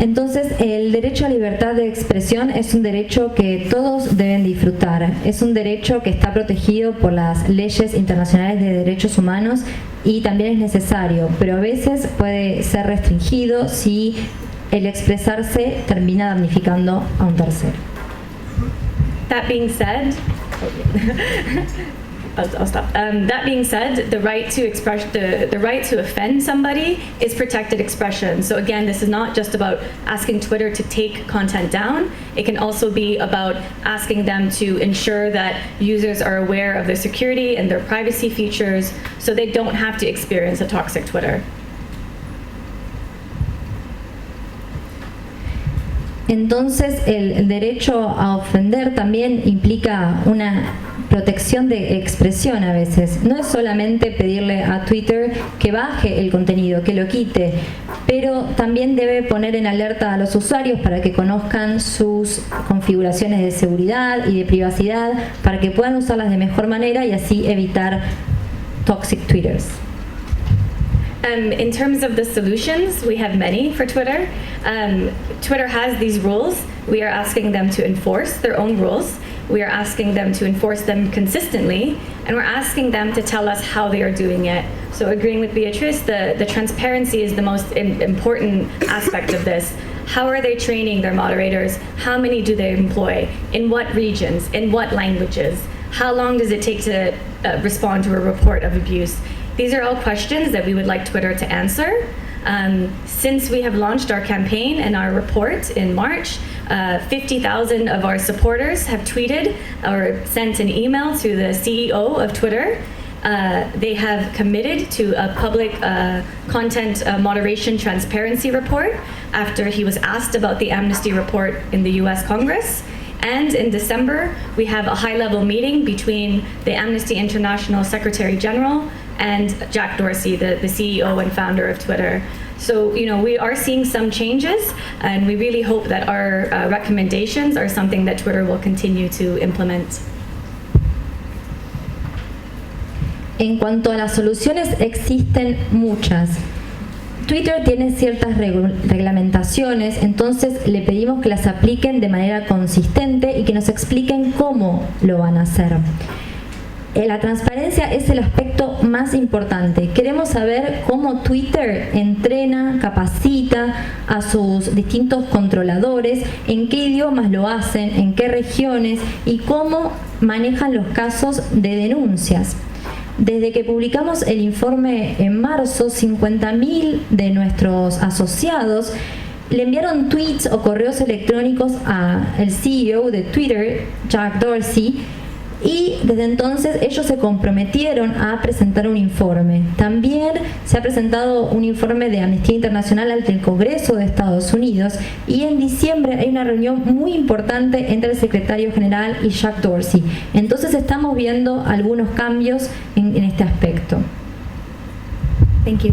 Entonces, el derecho a libertad de expresión es un derecho que todos deben disfrutar. Es un derecho que está protegido por las leyes internacionales de derechos humanos y también es necesario, pero a veces puede ser restringido si el expresarse termina damnificando a un tercero. That being said, I'll stop. That being said, the right to express, the right to offend somebody is protected expression. So again, this is not just about asking Twitter to take content down. It can also be about asking them to ensure that users are aware of their security and their privacy features so they don't have to experience a toxic Twitter. Entonces, el derecho a ofender también implica una protección de expresión a veces. No es solamente pedirle a Twitter que baje el contenido, que lo quite, pero también debe poner en alerta a los usuarios para que conozcan sus configuraciones de seguridad y de privacidad, para que puedan usarlas de mejor manera y así evitar toxic Twitters. In terms of the solutions, we have many for Twitter. Twitter has these rules. We are asking them to enforce their own rules. We are asking them to enforce them consistently, and we're asking them to tell us how they are doing it. So agreeing with Beatrice, the transparency is the most important aspect of this. How are they training their moderators? How many do they employ? In what regions? In what languages? How long does it take to respond to a report of abuse? These are all questions that we would like Twitter to answer. Since we have launched our campaign and our report in March, 50,000 of our supporters have tweeted or sent an email to the CEO of Twitter. They have committed to a public content moderation transparency report after he was asked about the Amnesty report in the US Congress. And in December, we have a high-level meeting between the Amnesty International Secretary General and Jack Dorsey, the CEO and founder of Twitter. So, we are seeing some changes, and we really hope that our recommendations are something that Twitter will continue to implement. En cuanto a las soluciones, existen muchas. Twitter tiene ciertas reglamentaciones, entonces le pedimos que las apliquen de manera consistente y que nos expliquen cómo lo van a hacer. La transparencia es el aspecto más importante. Queremos saber cómo Twitter entrena, capacita a sus distintos controladores, en qué idiomas lo hacen, en qué regiones y cómo manejan los casos de denuncias. Desde que publicamos el informe en marzo, 50.000 de nuestros asociados le enviaron tweets o correos electrónicos al CEO de Twitter, Jack Dorsey, y desde entonces ellos se comprometieron a presentar un informe. También se ha presentado un informe de Amnistía Internacional ante el Congreso de Estados Unidos y en diciembre hay una reunión muy importante entre el secretario general y Jack Dorsey. Entonces estamos viendo algunos cambios en este aspecto. Thank you.